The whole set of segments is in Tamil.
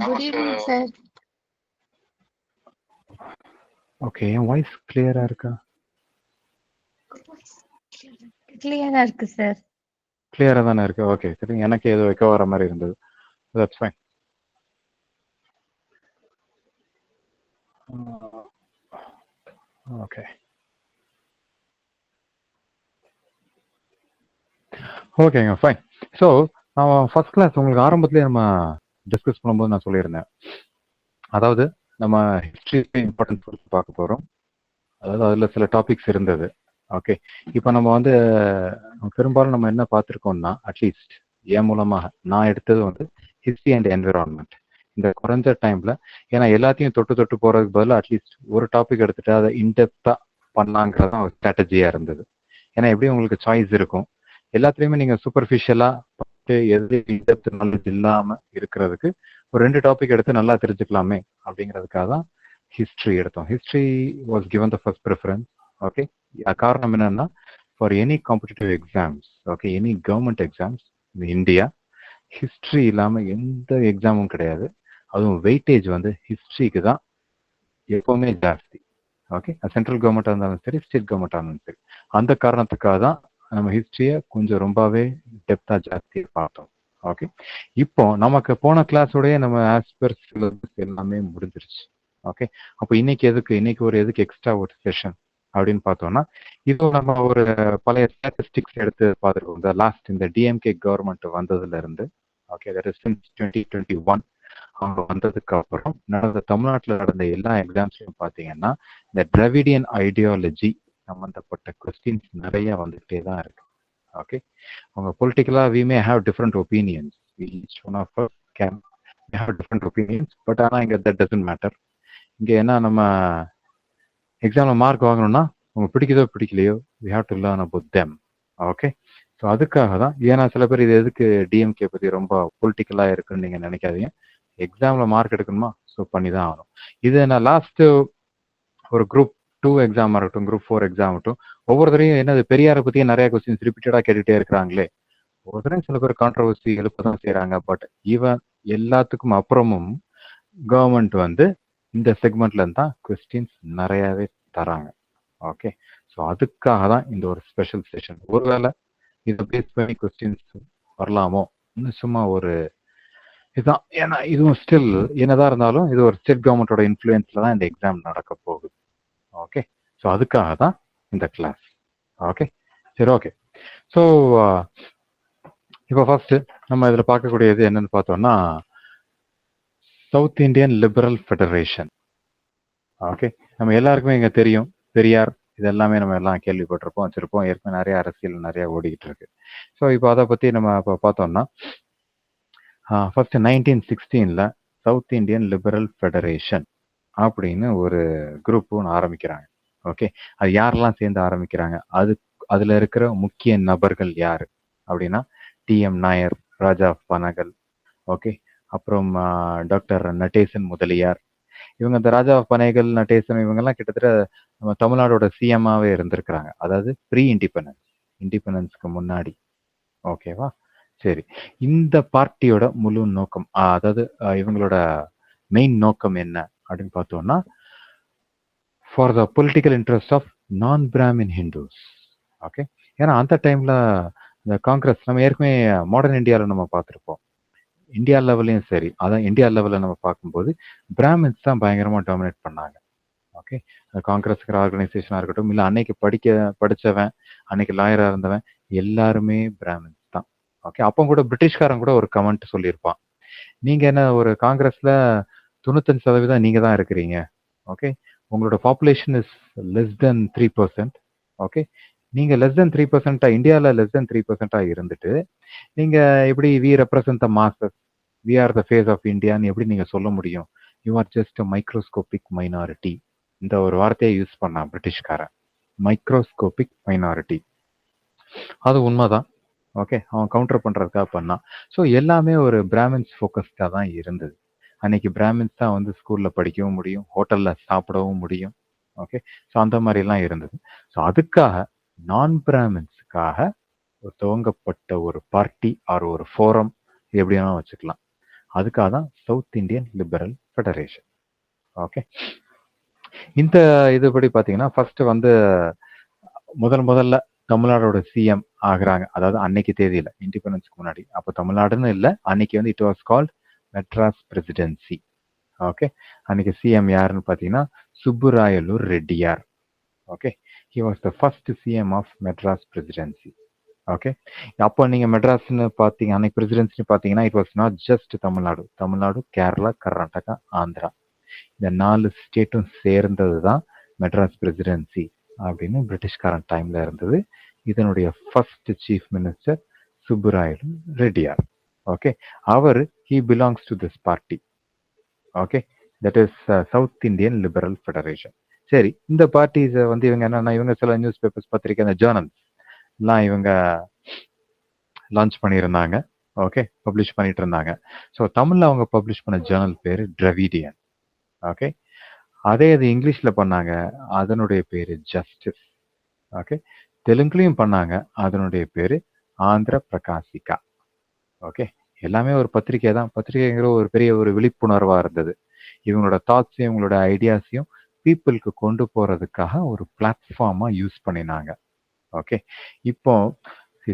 Good evening, sir. ஓகே, என் வாய்ஸ் கிளியரா இருக்கா? கிளியரா இருக்கு சார். கிளியரா தானே இருக்கு. ஓகே, சரி. எனக்கு ஏதோ வைக்க வர மாதிரி இருந்தது. That's fine. ஓகே ஓகேங்க, ஃபைன். ஸோ ஃபர்ஸ்ட் கிளாஸ் உங்களுக்கு ஆரம்பத்திலே நம்ம டிஸ்கஸ் பண்ணும்போது நான் சொல்லியிருந்தேன், அதாவது நம்ம ஹிஸ்ட்ரி இம்பார்ட்டன்ஸ் கொடுத்து பார்க்க போகிறோம். அதாவது அதில் சில டாபிக்ஸ் இருந்தது. ஓகே, இப்போ நம்ம வந்து பெரும்பாலும் நம்ம என்ன பார்த்துருக்கோம்னா, அட்லீஸ்ட் என் மூலமாக நான் எடுத்தது வந்து ஹிஸ்ட்ரி அண்ட் என்விரான்மெண்ட். இந்த குறைஞ்ச டைம்ல, ஏன்னா எல்லாத்தையும் தொட்டு தொட்டு போறதுக்கு பதிலாக அட்லீஸ்ட் ஒரு டாபிக் எடுத்துட்டு அதை இன்டெப்தா பண்ணலாங்கிறதான் ஒரு ஸ்ட்ராட்டஜியா இருந்தது. ஏன்னா எப்படியும் உங்களுக்கு சாய்ஸ் இருக்கும். எல்லாத்துலயுமே நீங்க சூப்பர்ஃபிஷியலா பார்த்து எது இன்டெப்த் நாலேஜ் இல்லாம இருக்கிறதுக்கு ஒரு 2 டாபிக் எடுத்து நல்லா தெரிஞ்சுக்கலாமே அப்படிங்கிறதுக்காக தான் ஹிஸ்ட்ரி எடுத்தோம். History was given the first preference. Okay, காரணம் என்னன்னா, for any competitive exams, okay, any government exams in India, history இல்லாம எந்த எக்ஸாமும் கிடையாது. அதுவும் வெயிட்டேஜ் வந்து ஹிஸ்ட்ரிக்கு தான் எப்பவுமே ஜாஸ்தி. ஓகே, சென்ட்ரல் கவர்மெண்டா இருந்தாலும் சரி, ஸ்டேட் கவர்மெண்டா இருந்தாலும் சரி. அந்த காரணத்துக்காக தான் நம்ம ஹிஸ்ட்ரியை கொஞ்சம் ரொம்பவே டெப்தா ஜாஸ்தி பார்த்தோம். ஓகே, இப்போ நமக்கு போன கிளாஸோடய நம்ம ஆஸ்பர் சிலபஸ் எல்லாமே முடிஞ்சிருச்சு. ஓகே, அப்போ இன்னைக்கு ஒரு எதுக்கு எக்ஸ்ட்ரா ஒரு செஷன் அப்படின்னு பார்த்தோம்னா, இப்போ நம்ம ஒரு பழைய ஸ்டாட்டிஸ்டிக்ஸ் எடுத்து பார்த்துருக்கோம். இந்த லாஸ்ட் இந்த டிஎம்கே கவர்மெண்ட் வந்ததுல இருந்து, ஓகே, தட் இஸ் 2021 அவங்க வந்ததுக்கு அப்புறம் நடந்த தமிழ்நாட்டில் நடந்த எல்லா எக்ஸாம்ஸ்லையும் பார்த்தீங்கன்னா, இந்த டிராவிடியன் ஐடியாலஜி சம்பந்தப்பட்ட கொஸ்டின்ஸ் நிறைய வந்துகிட்டே தான் இருக்கு. ஓகே, அவங்க பொலிட்டிக்கலா we may have different opinions, each one of us can have different opinions, but ஆனால் இங்கே தட் டசன்ட் மேட்டர். இங்கே என்ன, நம்ம எக்ஸாம்ல மார்க் வாங்கணும்னா அவங்க பிடிக்குதோ பிடிக்கலையோ we have to learn about them. Okay, so அதுக்காக தான். ஏன்னா சில பேர் இது எதுக்கு டிஎம்கே பற்றி ரொம்ப பொலிட்டிக்கலாக இருக்குன்னு நீங்கள் நினைக்காதீங்க. எக்ஸாம்ல மார்க் எடுக்கணுமா, ஸோ பண்ணி தான் ஆகணும். இது நான் லாஸ்ட் ஒரு குரூப் 2 எக்ஸாம் ஆகட்டும், குரூப் 4 எக்ஸாம் ஆகட்டும், ஒவ்வொருத்தரையும் என்னது பெரியாரை பற்றியே நிறைய கொஸ்டின்ஸ் ரிப்பீட்டடாக கேட்டுகிட்டே இருக்கிறாங்களே. ஒவ்வொருத்தரையும் சில பேர் கான்ட்ரவர்சி எழுப்ப தான் செய்கிறாங்க. பட் ஈவன் எல்லாத்துக்கும் அப்புறமும் கவர்மெண்ட் வந்து இந்த செக்மெண்ட்ல இருந்து தான் கொஸ்டின்ஸ் நிறையாவே தராங்க. ஓகே, ஸோ அதுக்காக தான் இந்த ஒரு ஸ்பெஷல் செஷன். ஒருவேளை இதை பேஸ் பண்ணி கொஸ்டின்ஸ் வரலாமோ, இன்னும் சும்மா ஒரு இதுதான். ஏன்னா இதுவும் ஸ்டில் என்னதான் இருந்தாலும் இது ஒரு ஸ்டேட் கவர்மெண்டோட இன்ஃப்ளூயன்ஸ்ல தான் இந்த எக்ஸாம் நடக்க போகுது. ஓகே, ஸோ அதுக்காக தான் இந்த கிளாஸ். ஓகே, சரி. ஓகே, ஸோ இப்போ ஃபர்ஸ்ட் நம்ம இதில் பார்க்கக்கூடியது என்னன்னு பார்த்தோம்னா, south Indian Liberal federation. Okay, நம்ம எல்லாருக்குமே இங்கே தெரியும், பெரியார் இதெல்லாமே நம்ம எல்லாம் கேள்விப்பட்டிருப்போம், வச்சிருப்போம். ஏற்கனவே நிறைய அரசியல் நிறைய ஓடிக்கிட்டு இருக்கு. ஸோ இப்போ அதை பற்றி நம்ம இப்போ பார்த்தோம்னா, first 1916 south Indian Liberal federation அப்படின்னு ஒரு குரூப் ஒன்று ஆரம்பிக்கிறாங்க. ஓகே, அது யாரெல்லாம் சேர்ந்து ஆரம்பிக்கிறாங்க, அதுல இருக்கிற முக்கிய நபர்கள் யாரு அப்படின்னா, டிஎம் நாயர், ராஜா பனகல், ஓகே, அப்புறம் டாக்டர் நடேசன் முதலியார். இவங்க இந்த ராஜா பனகல், நடேசன் இவங்கெல்லாம் கிட்டத்தட்ட நம்ம தமிழ்நாடோட சிஎம்மாவே இருந்திருக்கிறாங்க. அதாவது ப்ரீ இண்டிபெண்டன்ஸ்க்கு முன்னாடி. ஓகேவா, சரி. இந்த பார்ட்டியோட முழு நோக்கம், அதாவது இவங்களோட மெயின் நோக்கம் என்ன அப்படின்னு பார்த்தோம்னா, for the political interest of non Brahmin Hindus. Okay, ஏன்னா அந்த டைம்ல இந்த காங்கிரஸ் நம்ம ஏற்கனவே மாடர்ன் இந்தியாவில் நம்ம பார்த்துருப்போம். இந்தியா லெவல்லையும் சரி, அதான் இந்தியா லெவலில் நம்ம பார்க்கும்போது பிராமின்ஸ் தான் பயங்கரமாக டாமினேட் பண்ணாங்க. ஓகே, காங்கிரஸ்ங்கிற ஆர்கனைசேஷனாக இருக்கட்டும், இல்லை அன்னைக்கு படித்தவன், அன்னைக்கு லாயராக இருந்தவன் எல்லாருமே பிராமின்ஸ் தான். ஓகே, அப்போ கூட பிரிட்டிஷ்காரன் கூட ஒரு கமெண்ட் சொல்லியிருப்பான், நீங்கள் என்ன ஒரு காங்கிரஸில் 95% நீங்கள் தான் இருக்கிறீங்க. ஓகே, உங்களோட population is less than 3%. Okay, நீங்கள் லெஸ் தென் 3%, இந்தியாவில் லெஸ் தென் 3% இருந்துட்டு நீங்கள் எப்படி we represent the masses, we are the face of இந்தியான்னு எப்படி நீங்கள் சொல்ல முடியும்? You are just a microscopic minority. இந்த ஒரு வார்த்தையை யூஸ் பண்ணான் பிரிட்டிஷ்காரன், மைக்ரோஸ்கோபிக் மைனாரிட்டி. அது உண்மைதான். ஓகே, அவன் கவுண்டர் பண்ணுறதுக்காக பண்ணான். ஸோ எல்லாமே ஒரு பிராமின்ஸ் ஃபோக்கஸ்டாக தான் இருந்தது. அன்னைக்கு பிராமின்ஸ் தான் வந்து ஸ்கூலில் படிக்கவும் முடியும், ஹோட்டலில் சாப்பிடவும் முடியும். ஓகே, ஸோ அந்த மாதிரிலாம் இருந்தது. ஸோ அதுக்காக நான் பிராமின்ஸுக்காக துவங்கப்பட்ட ஒரு பார்ட்டி ஆர் ஒரு ஃபோரம், எப்படின்னா வச்சுக்கலாம். அதுக்காக தான் south Indian Liberal federation. Okay, இந்த இதுபடி பார்த்தீங்கன்னா ஃபர்ஸ்ட் வந்து முதல்ல தமிழ்நாடோட சிஎம் ஆகுறாங்க. அதாவது அன்னைக்கு தேதியில இண்டிபெண்டன்ஸ்க்கு முன்னாடி. அப்போ தமிழ்நாடுன்னு இல்லை, அன்னைக்கு வந்து it was called Madras presidency. Okay, அன்னைக்கு சிஎம் யாருன்னு பார்த்தீங்கன்னா Subbarayalu Reddiar. Okay, he was the first CM of Madras presidency. Okay, அப்போ நீங்க மெட்ராஸ்னு பார்த்தீங்க, அன்னைக்கு பிரசிடென்சின்னு பார்த்தீங்கன்னா it was not just Tamil Nadu, Kerala, Karnataka, Andhra, இந்த 4 ஸ்டேட்டும் சேர்ந்தது தான் மெட்ராஸ் பிரசிடென்சி அப்படின்னு பிரிட்டிஷ்காரன் டைம்ல இருந்தது. இதனுடைய first chief minister Subbarayalu Reddiar. Okay, அவர் he belongs to this party. Okay, that is South Indian Liberal Federation. சரி, இந்த பார்ட்டிஸை வந்து இவங்க என்னன்னா, இவங்க சில நியூஸ் பேப்பர்ஸ், பத்திரிக்கை, அந்த ஜேர்னல்ஸ் எல்லாம் இவங்க லான்ச் பண்ணியிருந்தாங்க. ஓகே, பப்ளிஷ் பண்ணிட்டு இருந்தாங்க. ஸோ தமிழ்ல அவங்க பப்ளிஷ் பண்ண ஜேர்னல் பேரு டிராவிடியன். ஓகே, அதே இது இங்கிலீஷ்ல பண்ணாங்க, அதனுடைய பேரு ஜஸ்டிஸ். ஓகே, தெலுங்குலையும் பண்ணாங்க, அதனுடைய பேரு ஆந்திர பிரகாசிகா. ஓகே, எல்லாமே ஒரு பத்திரிகை தான். பத்திரிகைங்கிற ஒரு பெரிய ஒரு விழிப்புணர்வா இருந்தது. இவங்களோட தாட்ஸையும் இவங்களோட ஐடியாஸையும் பீப்புளுக்கு கொண்டு போறதுக்காக ஒரு பிளாட்ஃபார்மா யூஸ் பண்ணினாங்க. ஓகே, இப்போ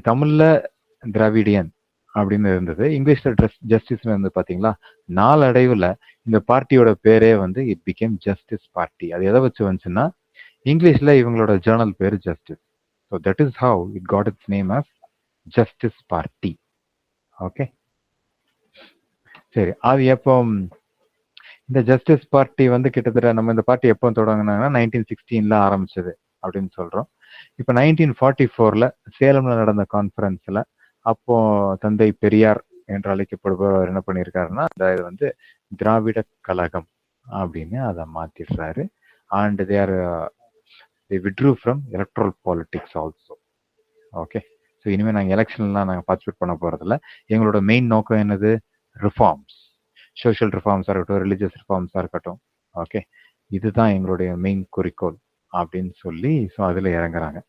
தமிழ்ல திராவிடியன் அப்படின்னு இருந்தது, இங்கிலீஷ்ல ஜஸ்டிஸ் இருந்து பாத்தீங்களா. நாளடைவுல இந்த பார்ட்டியோட பேரே வந்து இட் பிகேம் ஜஸ்டிஸ் பார்ட்டி. அது எதை வச்சு வந்துச்சுன்னா, இங்கிலீஷ்ல இவங்களோட ஜேர்னல் பேரு justice. So that is how it got its name as justice party. Okay, சரி, அது எப்போ இந்த ஜஸ்டிஸ் பார்ட்டி வந்து கிட்டத்தட்ட நம்ம இந்த பார்ட்டி எப்போ தொடங்கினாங்கன்னா 1916 ஆரம்பிச்சது அப்படின்னு சொல்றோம். இப்போ 1944 சேலம்ல நடந்த கான்ஃபரன்ஸ்ல அப்போ தந்தை பெரியார் என்று அழைக்கப்படுபவர் என்ன பண்ணியிருக்காருன்னா, இது வந்து திராவிட கழகம் அப்படின்னு அதை மாத்திடுறாரு. And they withdrew from electoral politics also. Okay, so இனிமேல் நாங்கள் எலெக்ஷன்லாம் நாங்கள் பார்ட்டிசிபேட் பண்ண போறதில்ல. எங்களோட மெயின் நோக்கம் என்னது? ரிஃபார்ம்ஸ், சோஷியல் ரிஃபார்ம்ஸாக இருக்கட்டும், ரிலீஜியஸ் ரிஃபார்ம்ஸாக இருக்கட்டும். ஓகே, இதுதான் எங்களுடைய மெயின் குறிக்கோள் அப்படின்னு சொல்லி ஸோ அதில் இறங்குறாங்க.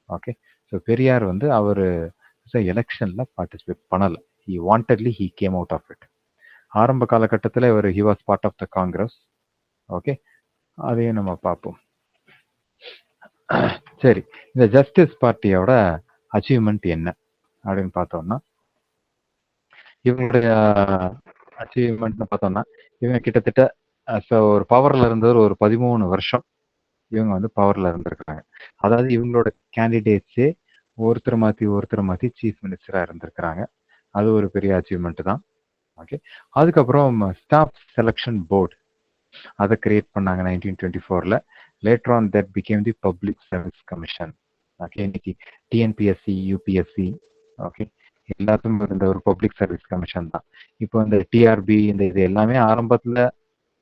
ஓகே, ஸோ பெரியார் வந்து அவர் எலெக்ஷன்ல பார்ட்டிசிபேட் பண்ணலை. He wantedly he came out of it. ஆரம்ப காலகட்டத்தில் இவர் he was part of the Congress. Okay, அதையும் நம்ம பார்ப்போம். சரி, இந்த ஜஸ்டிஸ் பார்ட்டியோட அச்சீவ்மெண்ட் என்ன அப்படின்னு பார்த்தோம்னா, இவங்களுடைய அச்சீவ்மெண்ட்னு பார்த்தோம்னா, இவங்க கிட்டத்தட்ட ஒரு பவர்ல இருந்தவர் ஒரு 13 வருஷம் இவங்க வந்து பவர்ல இருந்திருக்காங்க. அதாவது இவங்களோட கேண்டிடேட்ஸே ஒருத்தர் மாத்தி சீஃப் மினிஸ்டரா இருந்திருக்கிறாங்க. அது ஒரு பெரிய அச்சீவ்மெண்ட் தான். ஓகே, அதுக்கப்புறம் ஸ்டாஃப் செலெக்ஷன் போர்டு அதை கிரியேட் பண்ணாங்க 1924. Later on that became the public service commission. Okay, இன்னைக்கு டிஎன்பிஎஸ்சி, யூபிஎஸ்சி, ஓகே, எல்லாத்துக்கும் இருந்த ஒரு பப்ளிக் சர்வீஸ் கமிஷன் தான். இப்போ இந்த டிஆர்பி இந்த இது எல்லாமே ஆரம்பத்துல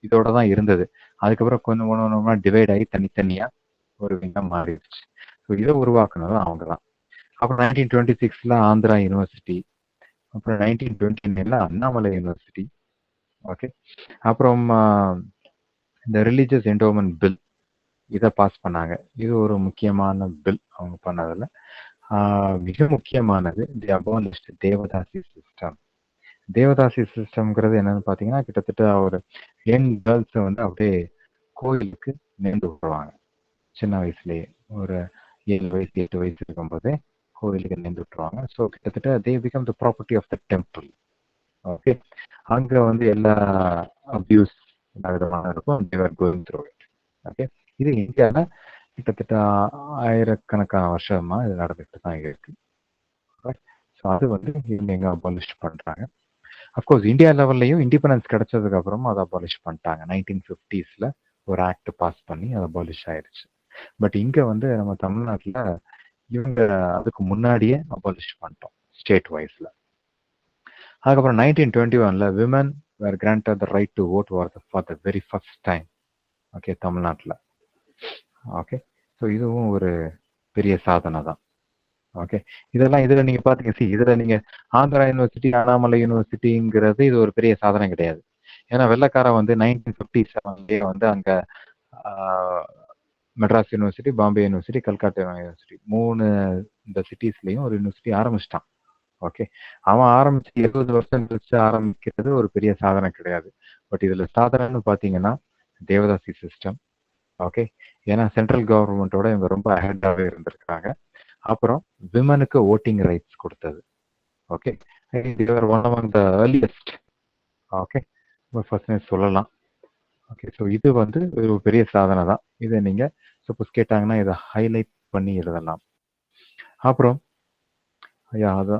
இதோட தான் இருந்தது. அதுக்கப்புறம் கொஞ்சம் ஒன்றா டிவைட் ஆகி தனித்தனியா ஒரு விங்கம் மாறிடுச்சு. ஸோ இதை உருவாக்குனது அவங்க தான். அப்புறம் 1926 ஆந்திரா யூனிவர்சிட்டி, அப்புறம் 1929 அண்ணாமலை யூனிவர்சிட்டி. ஓகே, அப்புறம் இந்த ரிலீஜியஸ் என்டோமெண்ட் பில் இதை பாஸ் பண்ணாங்க. இது ஒரு முக்கியமான பில் அவங்க பண்ணதில். மிக முக்கியமானது தி அபாலிஷ்ட் தேவதாசி சிஸ்டம். தேவதாசி சிஸ்டம்ங்கிறது என்னன்னு பார்த்தீங்கன்னா, கிட்டத்தட்ட ஒரு யங் கேர்ள்ஸை வந்து அப்படியே கோயிலுக்கு நேர்ந்து விட்டுருவாங்க. சின்ன வயசுலேயே ஒரு 7 வயசு 8 வயசு இருக்கும்போதே கோயிலுக்கு நேர்ந்து விட்டுருவாங்க. ஸோ கிட்டத்தட்ட they become the property of the temple. Okay, அங்கே வந்து எல்லா அபியூஸ் எல்லா விதமான இருக்கும். they were going through it. Okay, இது இந்தியாவில் கிட்டத்தட்ட ஆயிரக்கணக்கான வருஷமா இது நடந்துட்டு தான் இருக்கு. ஸோ அது வந்து இவங்க எங்க அபாலிஷ் பண்றாங்க. அஃப்கோர்ஸ் இந்தியா லெவல்லையும் இண்டிபெண்டன்ஸ் கிடைச்சதுக்கு அப்புறமா அதை அபாலிஷ் பண்ணிட்டாங்க. 1950s ஒரு ஆக்ட் பாஸ் பண்ணி அது அபாலிஷ் ஆயிடுச்சு. பட் இங்க வந்து நம்ம தமிழ்நாட்டில் இவங்க அதுக்கு முன்னாடியே அபாலிஷ் பண்ணிட்டோம் ஸ்டேட் வைஸ்ல. அதுக்கப்புறம் 1921 women were granted the right to vote for the very first time. Okay, தமிழ்நாட்டில். ஓகே, ஸோ இதுவும் ஒரு பெரிய சாதனை தான். ஓகே, இதெல்லாம் இதுல நீங்க பாத்தீங்க, இதுல நீங்க ஆந்திரா யூனிவர்சிட்டி, அண்ணாமலை யூனிவர்சிட்டிங்கிறது இது ஒரு பெரிய சாதனை கிடையாது. ஏன்னா வெள்ளக்காரன் வந்து 1957 வந்து அங்க Madras university, Bombay university, Calcutta university 3 இந்த சிட்டிஸ்லயும் ஒரு யூனிவர்சிட்டி ஆரம்பிச்சிட்டான். ஓகே, அவன் ஆரம்பிச்சு 70 வருஷம் கழிச்சு ஆரம்பிக்கிறது ஒரு பெரிய சாதனை கிடையாது. பட் இதுல சாதனைன்னு பாத்தீங்கன்னா தேவதாசி சிஸ்டம். ஓகே, ஏன்னா சென்ட்ரல் கவர்மெண்டோட இவங்க ரொம்ப அஹெட்டாவே இருந்திருக்காங்க. அப்புறம் விமனுக்கு ஓட்டிங் ரைட்ஸ் கொடுத்தது. Okay, one of the earliest. Okay, first சொல்லலாம். ஓகே, ஸோ இது வந்து ஒரு பெரிய சாதனை தான். இதை நீங்க சப்போஸ் கேட்டாங்கன்னா இதை ஹைலைட் பண்ணி எழுதலாம். அப்புறம்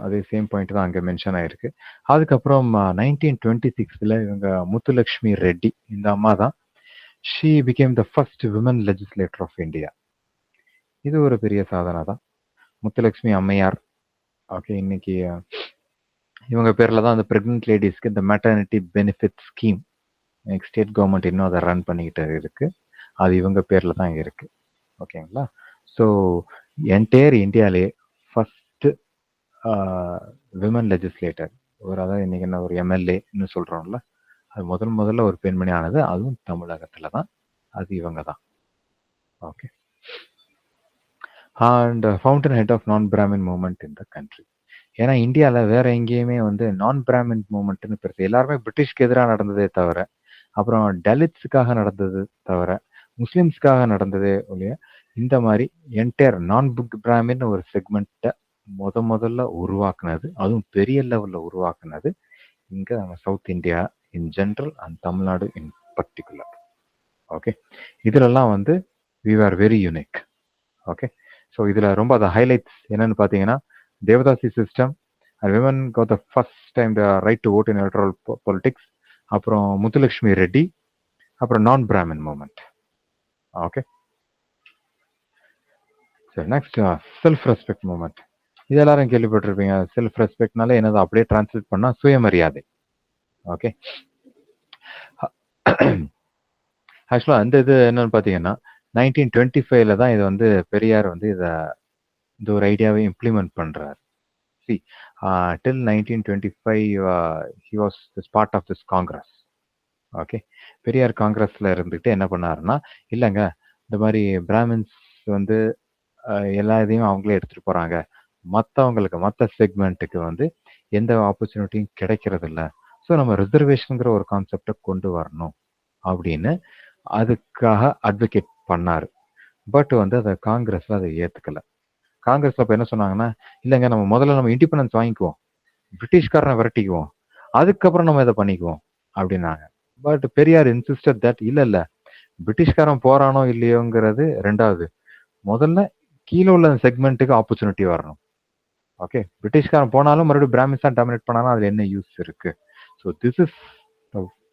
அதே சேம் பாயிண்ட் தான் அங்கே மென்ஷன் ஆயிருக்கு. அதுக்கப்புறம் 1926 இவங்க முத்துலட்சுமி ரெட்டி, இந்த அம்மா தான் she became the first women legislator of India. இது ஒரு பெரிய சாதனை தான். முத்துலட்சுமி அம்மையார். ஓகே, இன்னைக்கு இவங்க பேர்ல தான் அந்த பிரெக்னென்ட் லேடிஸ்க்கு இந்த maternity benefit scheme state government இன்னும் அதை ரன் பண்ணிக்கிட்டு இருக்கு. அது இவங்க பேர்ல தான் இருக்கு. ஓகேங்களா? ஸோ என்டையர் இந்தியாலே ஃபர்ஸ்ட் விமன் லெஜிஸ்லேட்டர் அதாவது இன்னைக்கு என்ன ஒரு எம்எல்ஏன்னு சொல்றோம்ல, அது முதல்ல ஒரு பெண்மணி ஆனது, அதுவும் தமிழகத்துல தான். அது இவங்க தான். Okay, and fountain head of non Brahmin movement in the country. ஏன்னா இந்தியாவில் வேற எங்கேயுமே வந்து நான் பிராமின் மூவ்மெண்ட்னு பெருசு, எல்லாருமே பிரிட்டிஷ்க்கு எதிராக நடந்ததே தவிர, அப்புறம் டலிட்ஸுக்காக நடந்தது தவிர, முஸ்லிம்ஸ்க்காக நடந்ததே இல்லையா, இந்த மாதிரி என்டையர் நான் புக் பிராமின் ஒரு செக்மெண்ட்டை முதல்ல உருவாக்குனது, அதுவும் பெரிய லெவல்ல உருவாக்குனது இங்க நம்ம south India in general and Tamil Nadu in particular. Okay, இதுலலாம் வந்து we are very unique. Okay, so இதுல ரொம்ப அந்த ஹைலைட்ஸ் என்னன்னு பார்த்தீங்கன்னா, devadasi system, women got the first time the right to vote in electoral politics, அப்புறம் முத்துலட்சுமி ரெட்டி, அப்புறம் நான் பிராமின் மூவ்மெண்ட். ஓகே, சரி, நெக்ஸ்ட் செல்ஃப் ரெஸ்பெக்ட் மூவ்மெண்ட். இது எல்லாரும் கேள்விப்பட்டிருப்பீங்க. செல்ஃப் ரெஸ்பெக்ட்னால என்னது அப்படியே டிரான்ஸ்லேட் பண்ணா சுயமரியாதை. ஓகே, ஆக்சுவலா அந்த இது என்னன்னு பார்த்தீங்கன்னா 1925 தான் இது வந்து பெரியார் வந்து இந்த ஒரு ஐடியாவை இம்ப்ளிமெண்ட் பண்றாரு. C, till 1925 he was this part of this Congress. Okay, Periyar காங்கிரஸ்ல இருந்துட்டு என்ன பண்ணாருன்னா, இல்லைங்க இந்த மாதிரி பிராமின்ஸ் வந்து எல்லா இதையும் அவங்களே எடுத்துட்டு போறாங்க, மற்றவங்களுக்கு மற்ற செக்மெண்ட்டுக்கு வந்து எந்த ஆப்பர்ச்சுனிட்டியும் கிடைக்கிறது இல்லை, ஸோ நம்ம ரிசர்வேஷனுங்கிற ஒரு கான்செப்டை கொண்டு வரணும் அப்படின்னு அதுக்காக அட்வொகேட் பண்ணாரு. பட் வந்து அதை காங்கிரஸ்ல அதை ஏத்துக்கல. காங்கிரஸ்ல இப்ப என்ன சொன்னாங்கன்னா, இல்லைங்க நம்ம முதல்ல நம்ம இண்டிபெண்டன்ஸ் வாங்கிக்குவோம், பிரிட்டிஷ்காரனை விரட்டிக்குவோம், அதுக்கப்புறம் நம்ம இதை பண்ணிக்குவோம் அப்படின்னாங்க. பட் பெரியார் இன்சிஸ்டட் தட் இல்ல பிரிட்டிஷ்காரன் போறானோ இல்லையோங்கிறது ரெண்டாவது, முதல்ல கீழே உள்ள செக்மெண்ட்டுக்கு ஆப்பர்ச்சுனிட்டி வரணும். ஓகே, பிரிட்டிஷ்காரன் போனாலும் மறுபடியும் பிராமின்ஸ் தான் டாமினேட் பண்ணாலும் அதுல என்ன யூஸ் இருக்கு? So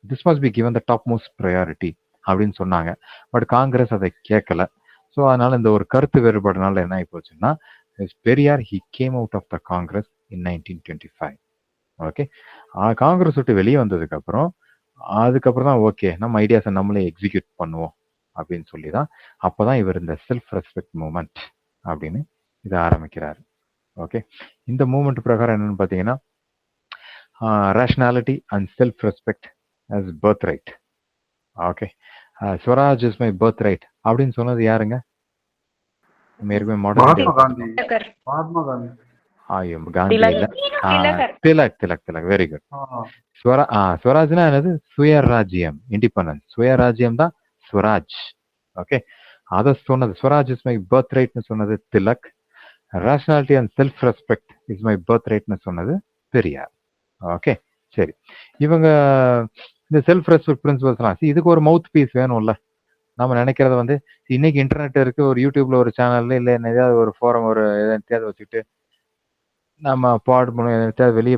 this must be given the top most priority அப்படின்னு சொன்னாங்க. பட் காங்கிரஸ் அதை கேட்கல. ஸோ அதனால இந்த ஒரு கருத்து வேறுபாடுனால என்ன ஆகி போச்சுன்னா, Periyar he came out of the Congress in 1925. Okay, Congress விட்டு வெளியே வந்ததுக்கு அதுக்கப்புறம் தான் ஓகே நம்ம ஐடியாஸை நம்மளே எக்ஸிக்யூட் பண்ணுவோம் அப்படின்னு சொல்லி தான் அப்போதான் இவர் இந்த செல்ஃப் ரெஸ்பெக்ட் மூவ்மெண்ட் அப்படின்னு இதை ஆரம்பிக்கிறாரு. ஓகே, இந்த மூவ்மெண்ட் பிரகாரம் என்னன்னு பார்த்தீங்கன்னா, rationality and self respect as birthright. Okay, Swaraj is my birth right அப்படின்னு சொன்னது யாருங்க? Very good. ஸ்வராஜ்னா என்னது? சுயராஜ்யம், இண்டிபெண்டன்ஸ். சுயராஜ்யம் தான் ஸ்வராஜ். ஓகே, அதை சொன்னது ஸ்வராஜ் இஸ் மை பர்த் ரைட்னு சொன்னது Tilak. Rationality and self respect is my birth ரைட்னு சொன்னது பெரியார். ஓகே, சரி, இவங்க இந்த செல்ஃப் ரெஸ்பெக்ட் பிரின்சிபல்ஸ்லாம் இதுக்கு ஒரு மவுத் பீஸ் வேணும்ல. நம்ம நினைக்கிறத வந்து இன்னைக்கு இன்டர்நெட் இருக்கு, ஒரு யூடியூப்ல ஒரு சேனல்ல இல்லை ஏதாவது ஒரு ஃபோரம் ஒரு எதாவது வச்சுக்கிட்டு நம்ம பாட் மூலம் வெளியே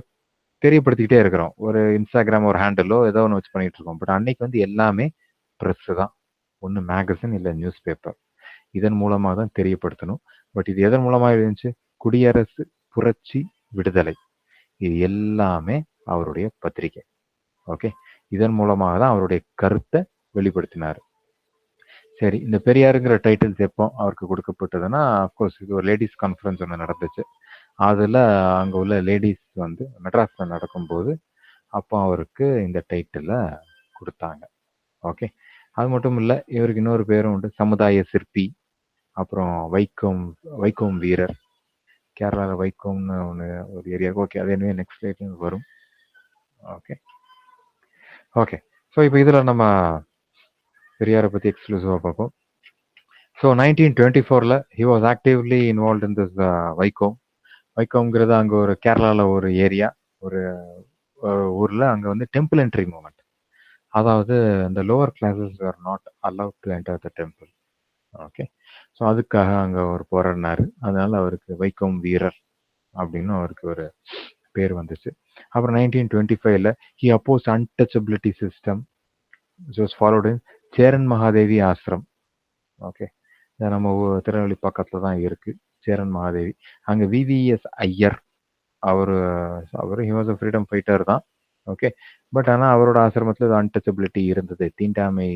தெரியப்படுத்திக்கிட்டே இருக்கிறோம். ஒரு இன்ஸ்டாகிராம் ஒரு ஹேண்டிலோ ஏதோ ஒன்று வச்சு பண்ணிட்டு இருக்கோம். பட் அன்னைக்கு வந்து எல்லாமே ப்ரெஸ் தான், ஒன்று மேகசின் இல்லை நியூஸ் பேப்பர். இதன் மூலமாக தான் தெரியப்படுத்தணும். பட் இது எதன் மூலமாக இருந்துச்சு? குடியரசு, புரட்சி, விடுதலை, இது எல்லாமே அவருடைய பத்திரிகை. ஓகே, இதன் மூலமாக தான் அவருடைய கருத்தை வெளிப்படுத்தினார். சரி, இந்த பெரியாருங்கிற டைட்டில்ஸ் எப்போ அவருக்கு கொடுக்கப்பட்டதுன்னா, அஃப்கோர்ஸ் இது ஒரு லேடிஸ் கான்ஃபரன்ஸ் ஒன்று நடந்துச்சு. அதில் அங்கே உள்ள லேடிஸ் வந்து மெட்ராஸில் நடக்கும்போது அப்போ அவருக்கு இந்த டைட்டிலை கொடுத்தாங்க. ஓகே, அது மட்டும் இல்லை, இவருக்கு இன்னொரு பேரும் உண்டு, சமுதாய சிற்பி, அப்புறம் வைக்கோம் வீரர், கேரளாவில் வைக்கோம்னு ஒன்று ஒரு ஏரியா. ஓகே, அது என்ன நெக்ஸ்ட் ஸ்லைட்ல வரும். Okay okay. ஸோ இப்போ இதில் நம்ம பெரியாரை பற்றி எக்ஸ்க்ளூசிவாக பார்ப்போம். So 1924 he was actively involve in this Vaikom. வைக்கோம்ங்கிறது அங்கே ஒரு கேரளாவில் ஒரு ஏரியா, ஒரு ஊரில் அங்கே வந்து டெம்பிள் என்ட்ரி மூமெண்ட். அதாவது இந்த lower classes are not allowed to enter the temple. Okay. So அதுக்காக அங்கே அவர் போராடினார். அதனால அவருக்கு வைக்கோம் வீரர் அப்படின்னு அவருக்கு ஒரு பேர் வந்துச்சு. அப்புறம் 1925 he oppose untouchability system was followed in Cheran Mahadevi ashram. Okay, நம்ம திருநெல்வேலி பக்கத்தில் தான் இருக்கு சேரன் மகாதேவி. அங்கே விவிஎஸ் ஐயர் அவர் he was a freedom fighter தான். ஓகே, பட் ஆனால் அவரோட ஆசிரமத்தில் அன்டச்சபிலிட்டி இருந்தது, தீண்டாமை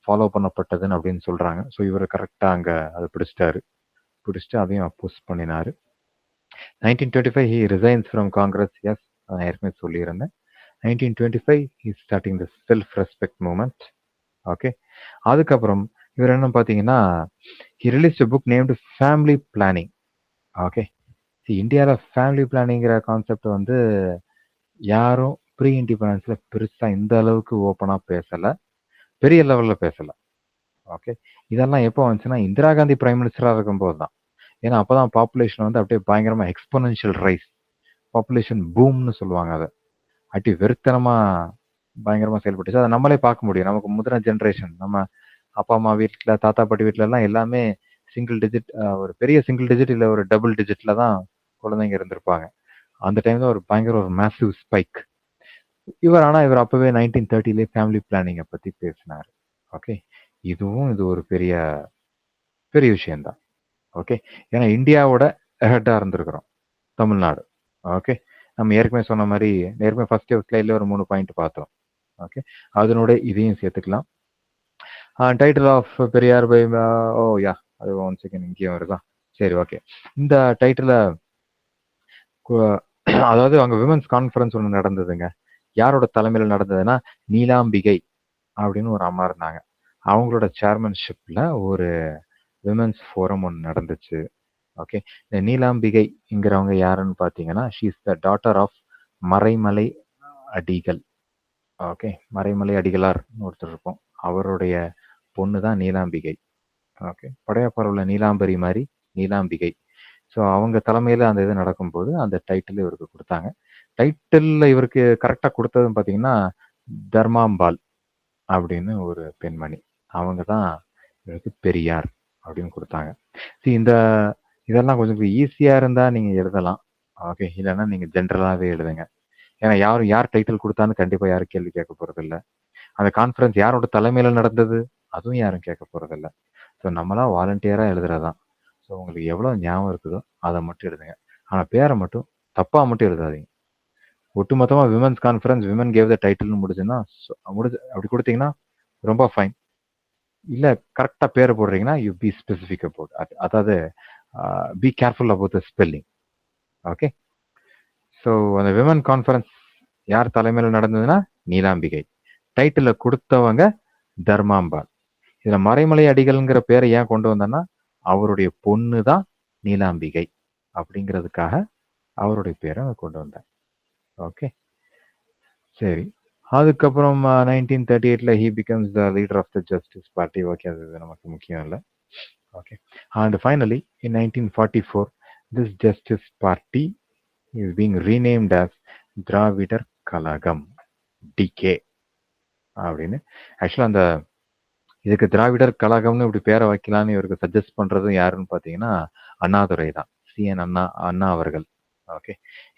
ஃபாலோ பண்ணப்பட்டதுன்னு அப்படின்னு சொல்கிறாங்க. ஸோ இவர் கரெக்டாக அங்கே அதை பிடிச்சிட்டு அதையும் அப்போஸ் பண்ணினார். 1925 he resigns from Congress. Yes, நான் ஏற்கனவே சொல்லியிருந்தேன். 1925 he is starting the self respect movement. Okay, அதுக்கப்புறம் இவர் என்ன பார்த்தீங்கன்னா he released a book named Family Planning. Okay, இந்தியாவில் ஃபேமிலி பிளானிங்கிற கான்செப்ட் வந்து யாரும் ப்ரீ இண்டிபெண்டன்ஸில் பெருசாக இந்த அளவுக்கு ஓப்பனாக பேசலை, பெரிய லெவலில் பேசலை. ஓகே, இதெல்லாம் எப்போ வந்துச்சுன்னா இந்திரா காந்தி பிரைம் மினிஸ்டராக இருக்கும்போது தான். ஏன்னா அப்போ தான் பாப்புலேஷன் வந்து அப்படியே பயங்கரமாக எக்ஸ்பொனென்ஷியல் ரைஸ், பாப்புலேஷன் பூம்னு சொல்லுவாங்க. அதை அட்டி வெறுத்தனமாக பயங்கரமாக செயல்பட்டுச்சு. அதை நம்மளே பார்க்க முடியும். நமக்கு முதன ஜென்ரேஷன், நம்ம அப்பா அம்மா வீட்டில், தாத்தா பாட்டி வீட்டிலலாம் எல்லாமே சிங்கிள் டிஜிட், ஒரு பெரிய சிங்கிள் டிஜிட் இல்லை ஒரு டபுள் டிஜிட்டில் தான் குழந்தைங்க இருந்திருப்பாங்க. அந்த டைமில் ஒரு பயங்கர ஒரு மேசிவ் ஸ்பைக். இவர் அப்போவே 1930 ஃபேமிலி பிளானிங்கை பற்றி பேசினார். ஓகே, இது ஒரு பெரிய பெரிய விஷயம்தான். ஓகே, ஏன்னா இந்தியாவோட ஹெட்டாக இருந்திருக்கிறோம் தமிழ்நாடு. ஓகே, நம்ம ஏற்கனவே சொன்ன மாதிரி ஃபர்ஸ்ட் ஸ்லைட்ல ஒரு 3 பாயிண்ட் பார்த்தோம். ஓகே, அதனோட இதையும் சேர்த்துக்கலாம். டைட்டில் ஆஃப் பெரியார் பை அது 1 செகண்ட் இங்கேயும் வருதா? சரி, ஓகே. இந்த டைட்டில் அதாவது அங்கே விமன்ஸ் கான்ஃபரன்ஸ் ஒன்று நடந்ததுங்க. யாரோட தலைமையில் நடந்ததுன்னா நீலாம்பிகை அப்படின்னு ஒரு அம்மா இருந்தாங்க. அவங்களோட சேர்மன்ஷிப்ல ஒரு விமன்ஸ் ஃபோரம் ஒன்று நடந்துச்சு. ஓகே, இந்த நீலாம்பிகைங்கிறவங்க யாருன்னு பார்த்தீங்கன்னா she is the daughter of Maraimalai Adigal. Okay, Maraimalai அடிகளார் ஒருத்தர் இருப்போம், அவருடைய பொண்ணு தான் நீலாம்பிகை. ஓகே, படையப்பார் உள்ள நீலாம்பரி மாதிரி நீலாம்பிகை. ஸோ அவங்க தலைமையில் அந்த இது நடக்கும்போது அந்த டைட்டில் இவருக்கு கொடுத்தாங்க. டைட்டில் இவருக்கு கரெக்டாக கொடுத்ததுன்னு பார்த்தீங்கன்னா தர்மாம்பாள் அப்படின்னு ஒரு பெண்மணி, அவங்க தான் இவருக்கு பெரியார் அப்படின்னு கொடுத்தாங்க. இதெல்லாம் கொஞ்சம் ஈஸியாக இருந்தால் நீங்கள் எழுதலாம். ஓகே, இல்லைன்னா நீங்கள் ஜென்ரலாகவே எழுதுங்க. ஏன்னா யார் டைட்டில் கொடுத்தான்னு கண்டிப்பாக யாரும் கேள்வி கேட்க போகிறதில்ல. அந்த கான்ஃபரன்ஸ் யாரோட தலைமையில் நடந்தது அதுவும் யாரும் கேட்க போகிறதில்ல. ஸோ நம்மளாம் வாலண்டியராக எழுதுறதான். ஸோ உங்களுக்கு எவ்வளோ ஞாபகம் இருக்குதோ அதை மட்டும் எழுதுங்க. ஆனால் பேரை மட்டும் தப்பாக மட்டும் எழுதாதீங்க. ஒட்டுமொத்தமாக women's conference women gave the டைட்டில்னு முடிஞ்சுன்னா அப்படி கொடுத்தீங்கன்னா ரொம்ப ஃபைன். இல்லை கரெக்டாக பேரை போடுறீங்கன்னா யூ பி ஸ்பெசிஃபிக் அபவுட், அதாவது be careful about the spelling. Okay, so அந்த விமன் கான்ஃபரன்ஸ் யார் தலைமையில் நடந்ததுன்னா நீலாம்பிகை. டைட்டில் கொடுத்தவங்க தர்மாம்பாள். இதில் மறைமலை அடிகள்ங்கிற பேரை ஏன் கொண்டு வந்தேன்னா அவருடைய பொண்ணு தான் நீலாம்பிகை அப்படிங்கிறதுக்காக அவருடைய பேரை கொண்டு வந்தேன். ஓகே, சரி. அதுக்கப்புறம் 1938 he becomes the leader of the justice party. Okay, அது நமக்கு முக்கியம் இல்லை. Okay, and finally in 1944 this justice party is being renamed as Dravidar Kazhagam, DK அப்படின்னு. ஆக்சுவலாக அந்த இதுக்கு திராவிடர் கழகம்னு இப்படி பேரை வைக்கலான்னு இவருக்கு சஜஸ்ட் பண்ணுறதும் யாருன்னு பார்த்தீங்கன்னா அண்ணாதுரை தான், CN அண்ணா அவர்கள். ஓகே,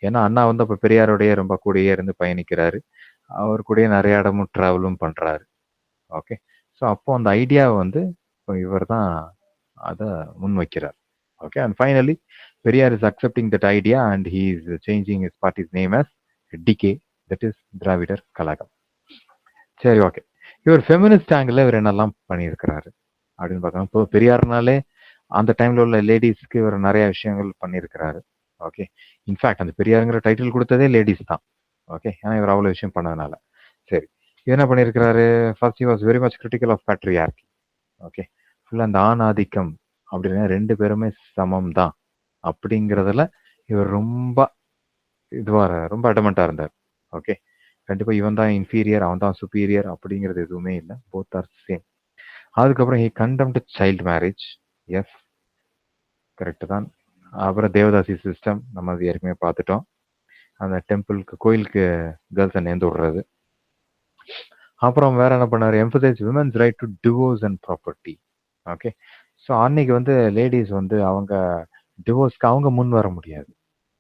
ஏன்னா அண்ணா வந்து அப்போ பெரியாரோடைய ரொம்ப கூடயே இருந்து பயணிக்கிறாரு, அவர் கூடயே நிறைய இடமும் ட்ராவலும் பண்ணுறாரு. ஓகே, ஸோ அப்போ அந்த ஐடியாவை வந்து இவர் தான் அதை முன் வைக்கிறார். Okay, and finally Periyar is accepting that idea and he is changing his party's name as DK, that is Dravidar Kazhagam. சரி, ஓகே. இவர் ஃபெமினிஸ்ட் ஆங்கிள் இவர் என்னெல்லாம் பண்ணியிருக்கிறாரு அப்படின்னு பார்த்தோம்னா, இப்போ பெரியார்னாலே அந்த டைம்ல உள்ள லேடிஸ்க்கு இவர் நிறைய விஷயங்கள் பண்ணியிருக்கிறாரு. ஓகே, இன்ஃபேக்ட் அந்த பெரியாருங்கிற டைட்டில் கொடுத்ததே லேடிஸ் தான். ஓகே, ஏன்னா இவர் அவ்வளோ விஷயம் பண்ணதுனால. சரி, என்ன பண்ணியிருக்கிறாரு? First he was very much critical of patriarchy. Okay, ஃபுல்லாக அந்த ஆண் ஆதிக்கம் அப்படின்னா 2 பேருமே சமம் தான் அப்படிங்கிறதுல இவர் ரொம்ப ரொம்ப அடமெண்டா இருந்தார். ஓகே, கண்டிப்பா இவன் தான் இன்ஃபீரியர், அவன் தான் சுப்பீரியர் அப்படிங்கிறது எதுவுமே இல்லை. Both are same. அதுக்கப்புறம் he condemned child marriage. Yes, correct தான். அப்புறம் தேவதாசி சிஸ்டம் நம்ம அது ஏற்கனவே பார்த்துட்டோம். அந்த டெம்பிளுக்கு, கோயிலுக்கு கேர்ள்ஸை நேர்ந்து விடுறது. அப்புறம் வேற என்ன பண்ணாரு? Emphasise women's right to divorce and property. Okay, so அன்னைக்கு வந்து லேடிஸ் வந்து அவங்க டிவோர்ஸ்க்கு அவங்க முன் வர முடியாது.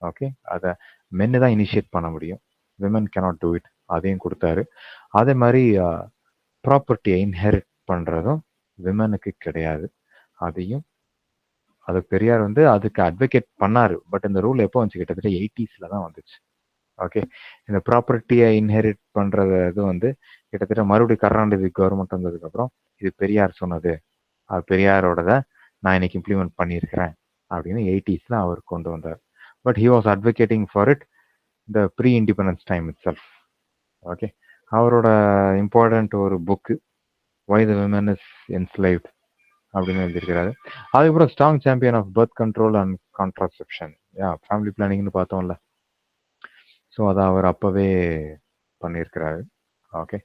ஓகே, அதை மென்னு தான் இனிஷியேட் பண்ண முடியும். Women cannot do it. அதையும் கொடுத்தாரு. அதே மாதிரி ப்ராப்பர்ட்டியை இன்ஹெரிட் பண்ணுறதும் விமனுக்கு கிடையாது. அதையும் அது பெரியார் வந்து அதுக்கு அட்வொகேட் பண்ணாரு. பட் இந்த ரூல் எப்போ வந்துச்சு? கிட்டத்தட்ட 80s தான் வந்துச்சு. ஓகே, இந்த ப்ராப்பர்ட்டியை இன்ஹெரிட் பண்றது இது வந்து கிட்டத்தட்ட மறுபடியும் கருணாநிதி கவர்மெண்ட் வந்ததுக்கு அப்புறம் இது பெரியார் சொன்னது, அது பெரியாரோடத நான் இன்னைக்கு இம்ப்ளிமெண்ட் பண்ணியிருக்கிறேன் அப்படின்னு 80s அவர் கொண்டு வந்தார். But he was advocating for it the pre independence time itself. Okay, அவரோட இம்பார்ட்டன்ட் ஒரு book why the women is enslaved அப்படின்னு எழுதியிருக்கிறாரு. அதுக்கப்புறம் strong champion of birth control and contraception, family பிளானிங்னு பார்த்தோம்ல. ஸோ அதை அவர் அப்போவே பண்ணியிருக்கிறாரு. ஓகே,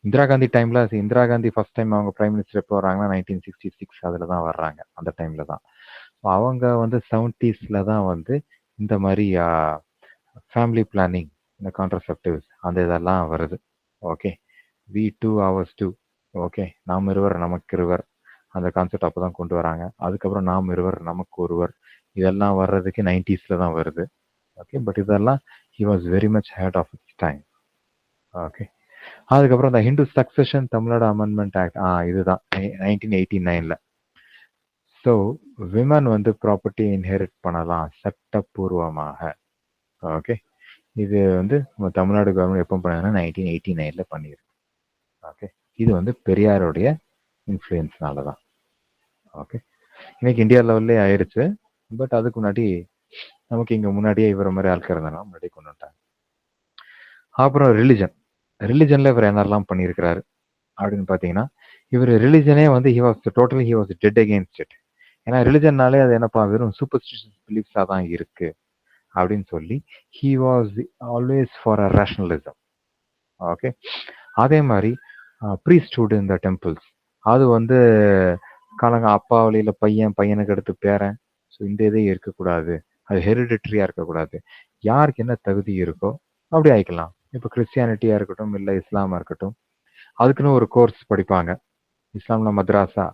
இந்திரா காந்தி டைமில் இந்திரா காந்தி ஃபர்ஸ்ட் டைம் அவங்க பிரைம் மினிஸ்டர் எப்போ வர்றாங்கன்னா 1966 அதில் தான் வர்றாங்க. அந்த டைமில் தான் அவங்க வந்து 70s தான் வந்து இந்த மாதிரி ஃபேமிலி பிளானிங், இந்த கான்ட்ராசெப்டிவ்ஸ் அந்த இதெல்லாம் வருது. Okay, we two ours two. Okay, நாம் இருவர் நமக்கு இருவர் அந்த கான்செப்ட் அப்போ தான் கொண்டு வராங்க. அதுக்கப்புறம் நாம் இருவர் நமக்கு ஒருவர் இதெல்லாம் வர்றதுக்கு 90s தான் வருது. ஓகே, பட் இதெல்லாம் he was very much ahead of its time. Okay, அதுக்கப்புறம் இந்த Hindu succession Tamil Nadu amendment act, இதுதான் 1989. ஸோ விமன் வந்து ப்ராப்பர்ட்டி இன்ஹெரிட் பண்ணலாம் சட்டப்பூர்வமாக. ஓகே, இது வந்து நம்ம தமிழ்நாடு கவர்மெண்ட் எப்போ பண்ணாங்கன்னா 1989 பண்ணியிருக்கு. ஓகே, இது வந்து பெரியாருடைய இன்ஃப்ளூயன்ஸ்னால தான். ஓகே, இன்னைக்கு இந்தியா லெவல்லே ஆயிடுச்சு. பட் அதுக்கு முன்னாடி நமக்கு இங்கே முன்னாடியே இவர மாதிரி ஆட்கள் இருந்தாங்க, முன்னாடியே கொண்டு வந்துட்டாங்க. அப்புறம் ரிலிஜனில் இவர் என்னெல்லாம் பண்ணியிருக்கிறாரு அப்படின்னு பார்த்தீங்கன்னா, இவர் ரிலிஜனே வந்து he was dead against it. ஏன்னா ரிலிஜன்னாலே அது என்னப்பா வெறும் சூப்பர்ஸ்டிஷியஸ் பிலீஃப்ஸாக தான் இருக்கு அப்படின்னு சொல்லி he was always for a rationalism. Okay, அதே மாதிரி ப்ரீஸ்ட்ஹுட் இந்த டெம்பிள்ஸ், அது வந்து அப்பா வழியில் பையனுக்கு அடுத்து பேரன், ஸோ இந்த இதே இருக்கக்கூடாது, அது ஹெரிடிட்ரியாக இருக்கக்கூடாது, யாருக்கு என்ன தகுதி இருக்கோ அப்படி ஆயிக்கலாம். இப்போ கிறிஸ்டியானிட்டியாக இருக்கட்டும், இல்லை இஸ்லாமாக இருக்கட்டும், அதுக்குன்னு ஒரு கோர்ஸ் படிப்பாங்க. இஸ்லாமில் மதர்சா,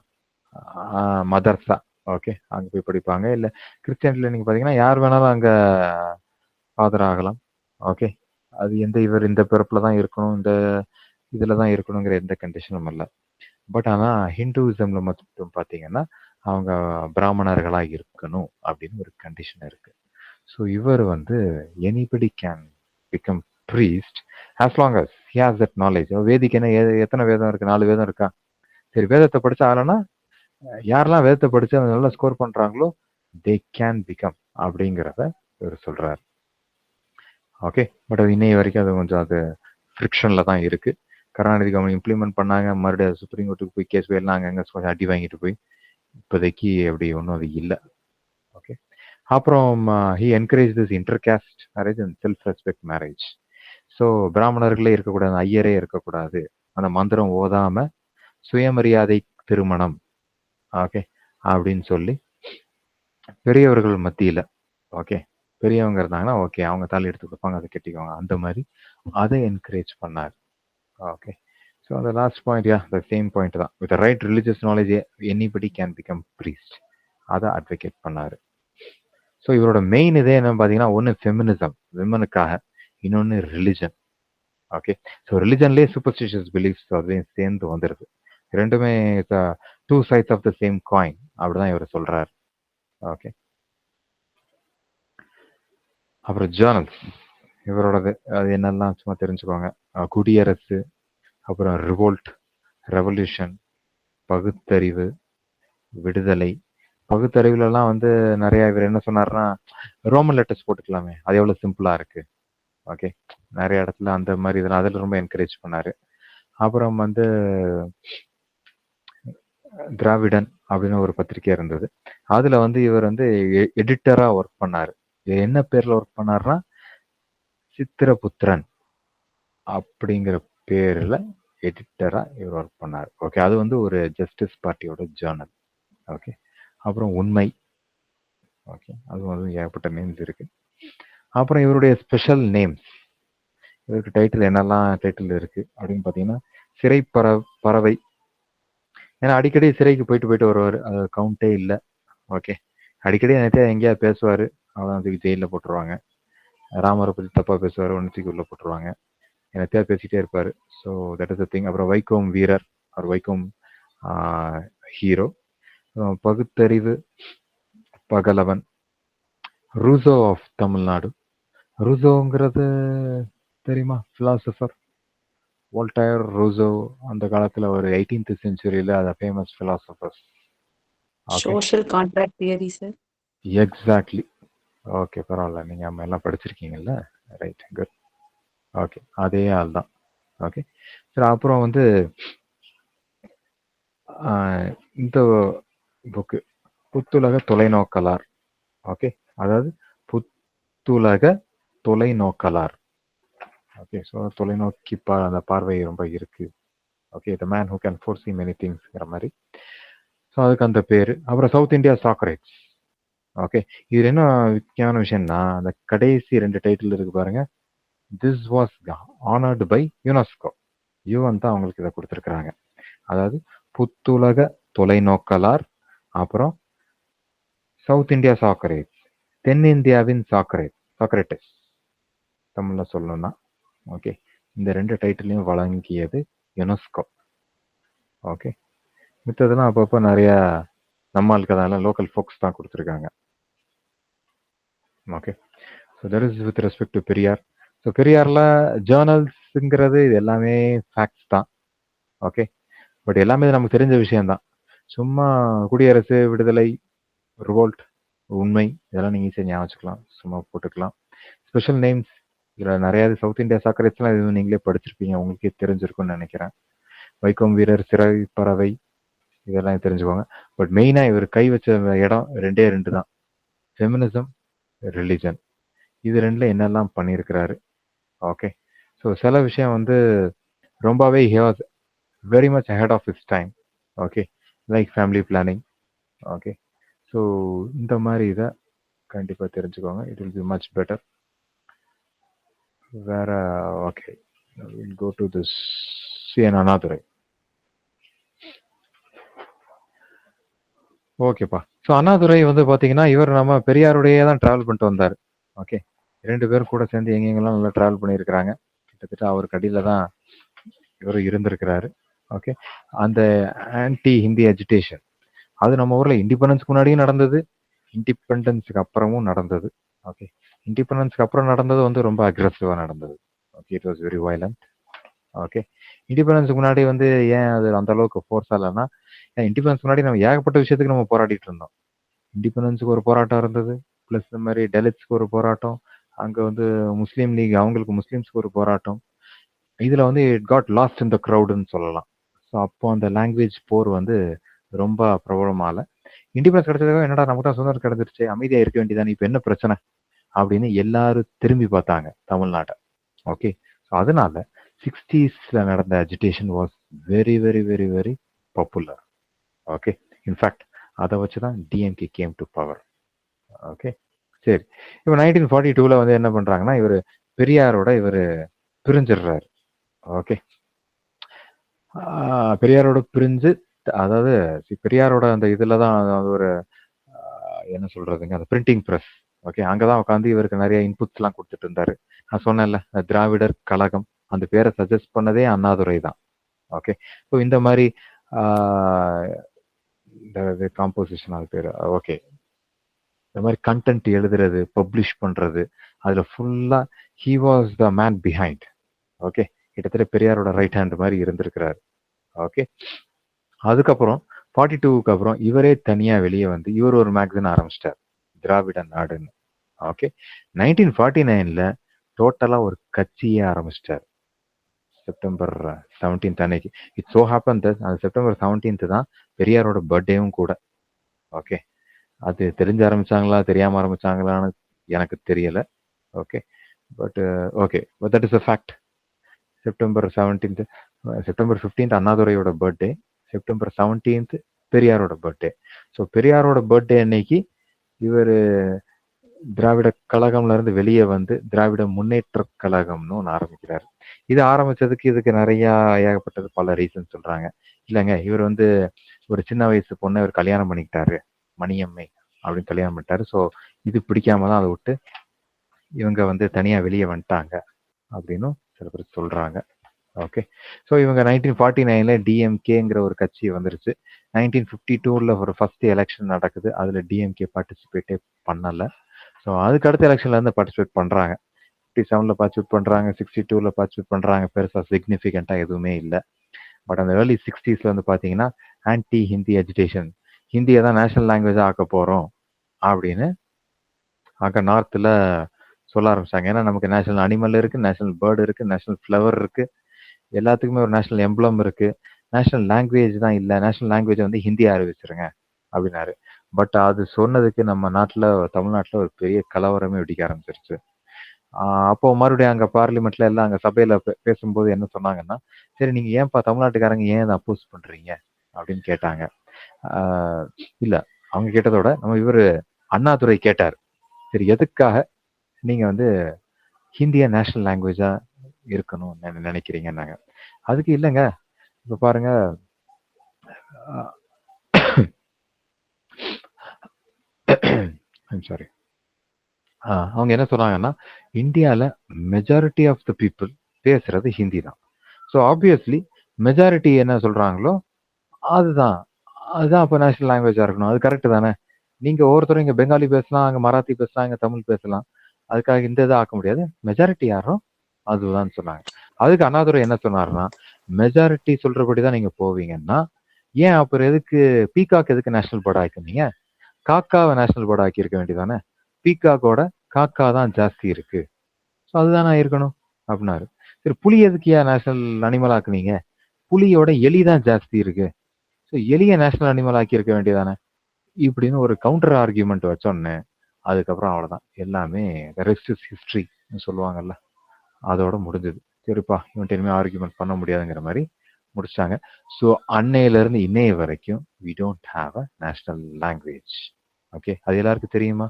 ஓகே, அங்கே போய் படிப்பாங்க. இல்லை கிறிஸ்டியானிட்டியில் நீங்கள் பார்த்தீங்கன்னா யார் வேணாலும் அங்கே ஃபாதர் ஆகலாம். ஓகே, அது இவர் இந்த பிறப்பில் தான் இருக்கணும், இந்த இதில் தான் இருக்கணுங்கிற எந்த கண்டிஷனும் இல்லை. பட் ஆனால் ஹிந்துவிசமில் மட்டும் பார்த்தீங்கன்னா அவங்க பிராமணர்களாக இருக்கணும் அப்படின்னு ஒரு கண்டிஷன் இருக்கு. ஸோ இவர் வந்து anybody can become priest as long as he has that knowledge. வேதிக்கு என்ன எத்தனை வேதம் இருக்கு? 4 வேதம் இருக்கா? சரி, வேதத்தை படிச்சா ஆகலன்னா யாரெல்லாம் வேதத்தை படிச்சு அவங்க நல்லா ஸ்கோர் பண்றாங்களோ தே கேன் பிகம் அப்படிங்கிறத இவர் சொல்றாரு. ஓகே, பட் அது இன்னைய வரைக்கும் அது கொஞ்சம் அது ஃப்ரிக்ஷன்ல தான் இருக்கு. கருணாநிதி கவர்மெண்ட் இம்ப்ளிமெண்ட் பண்ணாங்க, மறுபடியும் சுப்ரீம் கோர்ட்டுக்கு போய் கேஸ் போயிடலாம், அங்கங்க கொஞ்சம் அடி வாங்கிட்டு போய் இப்போதைக்கு அப்படி ஒன்றும் அது இல்லை. ஓகே, அப்புறம் he encourage this intercaste marriage and self respect marriage. So பிராமணர்களே இருக்கக்கூடாது, ஐயரே இருக்கக்கூடாது, அந்த மந்திரம் ஓதாம சுயமரியாதை திருமணம், ஓகே அப்படின்னு சொல்லி பெரியவர்கள் மத்தியில், ஓகே பெரியவங்க இருந்தாங்கன்னா ஓகே அவங்க தாலி எடுத்து கொடுப்பாங்க, அதை கட்டிக்குவாங்க, அந்த மாதிரி அதை என்கரேஜ் பண்ணார். ஓகே, ஸோ அந்த last point, the same point தான். With right religious knowledge anybody can become priest, அதை அட்வொகேட் பண்ணாரு. ஸோ இவரோட மெயின் இதே என்னன்னு பார்த்தீங்கன்னா, ஒன்று ஃபெமினிசம் விமனுக்காக, இன்னொன்று ரிலிஜன். ஓகே, ஸோ ரிலிஜன்லேயே சூப்பர்ஸ்டிஷியஸ் பிலீஃப்ஸ் அதையும் சேர்ந்து வந்துடுது. ரெண்டுமே two sides of the same coin அப்படிதான் இவர் சொல்றாரு. ஓகே, அப்புறம் ஜேர்னல்ஸ் இவரோடது, அது என்னெல்லாம் சும்மா தெரிஞ்சுக்கோங்க. குடியரசு, அப்புறம் ரிவோல்ட், ரெவல்யூஷன், பகுத்தறிவு, விடுதலை. பகுத்தறிவுலலாம் வந்து நிறைய இவர் என்ன சொன்னார்னா, ரோமன் லெட்டர்ஸ் போட்டுக்கலாமே, அது எவ்வளோ சிம்பிளா இருக்கு. ஓகே, நிறைய இடத்துல அந்த மாதிரி இதெல்லாம் அதில் ரொம்ப என்கரேஜ் பண்ணாரு. அப்புறம் வந்து திராவிடன் அப்படின்னு ஒரு பத்திரிக்கை இருந்தது. அதுல வந்து இவர் வந்து எடிட்டரா ஒர்க் பண்ணாரு. என்ன பேர்ல ஒர்க் பண்ணாருன்னா சித்திரபுத்திரன் அப்படிங்கிற பேர்ல எடிட்டரா இவர் ஒர்க் பண்ணார். ஓகே, அது வந்து ஒரு ஜஸ்டிஸ் பார்ட்டியோட ஜேர்னல். ஓகே, அப்புறம் உண்மை. ஓகே, அது வந்து ஏகப்பட்ட நேம்ஸ் இருக்கு. அப்புறம் இவருடைய ஸ்பெஷல் நேம்ஸ், இவருக்கு டைட்டில் என்னெல்லாம் டைட்டில் இருக்கு அப்படின்னு பார்த்தீங்கன்னா சிறை பறவை. ஏன்னா அடிக்கடி சிறைக்கு போயிட்டு போயிட்டு வருவார், அது கவுண்டே இல்லை. ஓகே, அடிக்கடி நேரத்தையும் எங்கேயாவது பேசுவார், அதான் அதுக்கு ஜெயிலில் போட்டுருவாங்க. ராமரை பற்றி தப்பாக பேசுவார், ஒன்றுத்துக்கு உள்ள போட்டுருவாங்க. என்னத்தையா பேசிட்டே இருப்பார். So that is the thing. அப்புறம் வைகோம் வீரர், அவர் வைகோம் ஹீரோ. பகுத்தறிவு பகலவன், ரூசோ ஆஃப் தமிழ்நாடு. ரூசோங்கிறது தெரியுமா? பிலாசபர் வோல்டயர், ரூசோ. அந்த காலத்துல ஒரு 18th செஞ்சுரியில அது famous philosophers. Social contract theory sir. Exactly. Okay, பரவாயில்ல, நீங்க நம்ம எல்லாம் படிச்சிருக்கீங்கல்ல. Right, good. ஓகே, அதே ஆள் தான். Okay sir. அப்புறம் வந்து இந்த புக்கு புத்துலக தொலைநோக்கலார். ஓகே, அதாவது புத்துலக தொலைநோக்கலார். ஓகே, ஸோ தொலைநோக்கி அந்த பார்வை ரொம்ப இருக்கு. Okay, the man who can foresee many திங்ஸ்ங்கிற மாதிரி. ஸோ அதுக்கு அந்த பேர். அப்புறம் சவுத் இந்தியா சாக்ரேட்ஸ். ஓகே, இது என்ன முக்கியமான விஷயம்னா அந்த கடைசி 2 டைட்டில் இருக்கு பாருங்க. This was honoured by UNESCO. UN தான் அவங்களுக்கு இதை கொடுத்துருக்குறாங்க. அதாவது புத்துலக தொலைநோக்கலார், அப்புறம் சவுத் இந்தியா சாக்ரேட்ஸ், தென்னிந்தியாவின் சாக்ரேட்டிஸ் தமிழ்ல சொல்லணும்னா. ஓகே, இந்த 2 டைட்டிலையும் வழங்கியது யுனெஸ்கோ. ஓகே, மித்ததெல்லாம் அப்பப்போ நிறைய நம்மளுக்கு அதெல்லாம் லோக்கல் ஃபோக்ஸ் தான் கொடுத்துருக்காங்க. Okay, so that is with respect to Periyar. So பெரியார்ல ஜேர்னல்ஸுங்கிறது இது எல்லாமே ஃபேக்ட்ஸ் தான். ஓகே, பட் எல்லாமே நமக்கு தெரிஞ்ச விஷயம்தான். சும்மா குடியரசு, விடுதலை, ரிவோல்ட், உண்மை, இதெல்லாம் நீங்கள் ஈஸியாக ஞாபகம் வச்சுக்கலாம், சும்மா போட்டுக்கலாம். ஸ்பெஷல் நேம்ஸ் இதில் நிறையா சவுத் இந்தியா சாக்ரேட்ஸ்லாம் எதுவும் நீங்களே படிச்சிருப்பீங்க, உங்களுக்கே தெரிஞ்சிருக்கும்னு நினைக்கிறேன். வைக்கம் வீரர், சிறை பறவை, இதெல்லாம் தெரிஞ்சுக்கோங்க. பட் மெயினாக இவர் கை வச்ச இடம் 2 தான், ஃபெமினிசம், ரிலிஜன். இது 2ல என்னெல்லாம் பண்ணியிருக்கிறாரு. ஓகே, ஸோ சில விஷயம் வந்து ரொம்பவே he was very much ahead of his time. Okay, like family planning. Okay, so இந்த மாதிரி இதை கண்டிப்பாக தெரிஞ்சுக்கோங்க. It will be much better. வேற okay, will go to this CN Annadurai. ஓகேப்பா. ஸோ அண்ணாதுரை வந்து பார்த்தீங்கன்னா இவர் நம்ம பெரியாருடையே தான் ட்ராவல் பண்ணிட்டு வந்தார். ஓகே, 2 பேரும் கூட சேர்ந்து எங்கெங்கெல்லாம் நல்லா ட்ராவல் பண்ணியிருக்கிறாங்க. கிட்டத்தட்ட அவருக்கு அடியில் தான் இவர் இருந்திருக்கிறாரு. ஓகே, அந்த ஆன்டி ஹிந்தி அஜிடேஷன் அது நம்ம ஊரில் இண்டிபெண்டன்ஸ்க்கு முன்னாடியும் நடந்தது, இண்டிபெண்டன்ஸுக்கு அப்புறமும் நடந்தது. ஓகே, இண்டிபெண்டன்ஸ்க்கு அப்புறம் நடந்தது வந்து ரொம்ப அக்ரெசிவாக நடந்தது. Okay, it was very violent. Okay, இண்டிபெண்டன்ஸுக்கு முன்னாடி வந்து ஏன் அது அந்த அளவுக்கு ஃபோர்ஸாக இல்லைன்னா, இண்டிபெண்டன்ஸ் முன்னாடி நம்ம ஏகப்பட்ட விஷயத்துக்கு நம்ம போராடிட்டு இருந்தோம். இண்டிபெண்டன்ஸுக்கு ஒரு போராட்டம் இருந்தது, ப்ளஸ் இந்த மாதிரி டெலிட்ஸ்க்கு ஒரு போராட்டம், அங்கே வந்து முஸ்லீம் லீக் அவங்களுக்கு முஸ்லீம்ஸ்க்கு ஒரு போராட்டம். இதில் வந்து இட் காட் லாஸ்ட் இன் த க்ரௌடுன்னு சொல்லலாம். ஸோ அப்போ அந்த லாங்குவேஜ் போர் வந்து ரொம்ப பிரபலமாகல. இண்டிபெண்டன்ஸ் கிடைச்சதுக்காக என்னடா நமக்கு தான் சுதந்திரம் கிடைச்சிருச்சு, அமைதியாக இருக்க வேண்டியதானே, இப்போ என்ன பிரச்சனை அப்படின்னு எல்லாரும் திரும்பி பார்த்தாங்க தமிழ்நாட்டை. ஓகே, ஸோ அதனால 60s நடந்த agitation was very very very very popular. Okay, in fact அதை வச்சு தான் DMK came to power. Okay, சரி. இப்போ 1942 வந்து என்ன பண்ணுறாங்கன்னா இவர் பெரியாரோட இவர் பிரிஞ்சிடுறாரு. ஓகே, பெரியாரோட பிரிஞ்சு, அதாவது பெரியாரோட அந்த இதில் தான் ஒரு என்ன சொல்றதுங்க, அந்த பிரிண்டிங் ப்ரெஸ். ஓகே, அங்கதான் உட்காந்து இவருக்கு நிறைய இன்புட்ஸ்லாம் கொடுத்துட்டு இருந்தாரு. நான் சொன்னேன்ல திராவிடர் கழகம், அந்த பேரை சஜஸ்ட் பண்ணதே அண்ணாதுரை தான். ஓகே, ஸோ இந்த மாதிரி இந்த காம்போசிஷன் அது பேர். ஓகே, இந்த மாதிரி கண்டென்ட் எழுதுறது, பப்ளிஷ் பண்றது, அதுல ஃபுல்லா he was the man behind. Okay, கிட்டத்தட்ட பெரியாரோட ரைட் ஹேண்ட் மாதிரி இருந்திருக்கிறாரு. ஓகே, அதுக்கப்புறம் 42க்கு அப்புறம் இவரே தனியா வெளியே வந்து இவர் ஒரு மேகசின் ஆரம்பிச்சிட்டார், திராவிட நாடுன்னு. ஓகே, 1949ல டோட்டலா ஒரு கட்சியே ஆரம்பிச்சிட்டார். செப்டம்பர் 17th அன்னைக்கு. இட் சோ ஹேப்பன் தட் அந்த செப்டம்பர் 17th தான் பெரியாரோட பர்த்டேவும் கூட. ஓகே, அது தெரிஞ்சு ஆரம்பிச்சாங்களா தெரியாம ஆரம்பிச்சாங்களான்னு எனக்கு தெரியல. Okay, but okay, but that is a fact. September 17th, September 15th அண்ணாதுரையோட பர்த்டே, செப்டம்பர் 17th பெரியாரோட பர்த்டே. ஸோ பெரியாரோட பர்த்டே அன்னைக்கு இவர் திராவிட கழகம்ல இருந்து வெளியே வந்து திராவிட முன்னேற்ற கழகம்னு ஒன்று ஆரம்பிக்கிறாரு. இது ஆரம்பிச்சதுக்கு இதுக்கு நிறைய ஏகப்பட்டது பல ரீசன் சொல்றாங்க. இல்லைங்க, இவர் வந்து ஒரு சின்ன வயசு பொண்ணை இவர் கல்யாணம் பண்ணிக்கிட்டாரு, மணியம்மை அப்படின்னு கல்யாணம் பண்ணிட்டாரு. ஸோ இது பிடிக்காம தான் அதை விட்டு இவங்க வந்து தனியா வெளியே வந்துட்டாங்க அப்படின்னு சில பேர் சொல்றாங்க. ஓகே, ஸோ இவங்க 1949ல டிஎம்கேங்கிற ஒரு கட்சி வந்துருச்சு. 1952ல ஒரு ஃபர்ஸ்ட் எலெக்ஷன் நடக்குது, அதுல டிஎம்கே பார்ட்டிசிபேட்டே பண்ணல. ஸோ அதுக்கு அடுத்த எலெக்ஷன்ல இருந்து பார்ட்டிசிபேட் பண்றாங்க. 57ல பார்ட்டிசிபேட் பண்றாங்க, 62ல பார்ட்டிசிபேட் பண்றாங்க. பெருசா சிக்னிஃபிகண்டா எதுவுமே இல்லை. பட் அந்த ஏர்லி 60ஸ்ல வந்து பாத்தீங்கன்னா ஆன்டி ஹிந்தி அஜிடேஷன், ஹிந்தியை தான் நேஷனல் லாங்குவேஜா ஆக்க போறோம் அப்படின்னு அங்க நார்த்ல சொல்ல ஆரம்பிச்சாங்க. ஏன்னா நமக்கு நேஷனல் அனிமல் இருக்கு, நேஷனல் பேர்டு இருக்கு, நேஷனல் ஃப்ளவர் இருக்கு, எல்லாத்துக்குமே ஒரு நேஷனல் எம்ப்ளம் இருக்கு. நேஷனல் லாங்குவேஜ் தான் இல்லை, நேஷனல் லாங்குவேஜ் வந்து ஹிந்தி அறிவிச்சிருங்க அப்படின்னாரு. பட் அது சொன்னதுக்கு நம்ம நாட்டில், தமிழ்நாட்டில் ஒரு பெரிய கலவரமே வெடிக்க ஆரம்பிச்சிருச்சு. அப்போ மறுபடியும் அங்கே பார்லிமெண்ட்ல எல்லாம் அங்கே சபையில் பேசும்போது என்ன சொன்னாங்கன்னா, சரி நீங்க ஏன்பா தமிழ்நாட்டுக்காரங்க ஏன் இதை அப்போஸ் பண்றீங்க அப்படின்னு கேட்டாங்க. இல்லை, அவங்க கேட்டதோட நம்ம இவர் அண்ணாதுரை கேட்டார், சரி எதுக்காக நீங்க வந்து ஹிந்தியை நேஷனல் லாங்குவேஜா இருக்கணும் நினைக்கிறீங்கன்னாங்க. அதுக்கு இல்லைங்க, இப்ப பாருங்க, சாரி, அவங்க என்ன சொன்னாங்கன்னா, இந்தியாவில் மெஜாரிட்டி ஆஃப் த பீப்புள் பேசுறது ஹிந்தி தான். ஸோ ஆப்வியஸ்லி மெஜாரிட்டி என்ன சொல்றாங்களோ அதுதான் அப்போ நேஷனல் லாங்குவேஜா இருக்கணும். அது கரெக்டு தானே? நீங்க ஒவ்வொருத்தரும் இங்க பெங்காலி பேசலாம், அங்கே மராத்தி பேசலாம், இங்கே தமிழ் பேசலாம், அதுக்காக இந்த இதை ஆக்க முடியாது. மெஜாரிட்டி யாரும் அதுதான் சொன்னாங்க. அதுக்கு அண்ணாதுரை என்ன சொன்னாருன்னா, மெஜாரிட்டி சொல்றபடிதான் நீங்க போவீங்கன்னா ஏன் அப்புறம் எதுக்கு பீகாக் எதுக்கு நேஷனல் பேர்ட் ஆக்கினீங்க? காக்காவை நேஷனல் பேர்ட் ஆக்கி இருக்க வேண்டியதானே? பீகாக்கோட காக்கா தான் ஜாஸ்தி இருக்கு, ஸோ அதுதானே இருக்கணும் அப்படின்னாரு. சரி, புலி எதுக்கியா நேஷனல் அனிமல் ஆக்குனீங்க? புலியோட எலி தான் ஜாஸ்தி இருக்கு, ஸோ எலியை நேஷனல் அனிமல் ஆக்கி இருக்க வேண்டியதானே? இப்படின்னு ஒரு கவுண்டர் ஆர்கியூமெண்ட் வச்சோன்னே அதுக்கப்புறம் அவ்வளோதான், எல்லாமே ரெஸ்ட் இஸ் ஹிஸ்ட்ரி சொல்லுவாங்கல்ல, அதோட முடிஞ்சது. சரிப்பா, இவன் இனிமேல் ஆர்கியூமெண்ட் பண்ண முடியாதுங்கிற மாதிரி முடிச்சிட்டாங்க. ஸோ அன்னையிலிருந்து இன்னைய வரைக்கும் we don't have a national language. Okay, அது எல்லாருக்கும் தெரியுமா?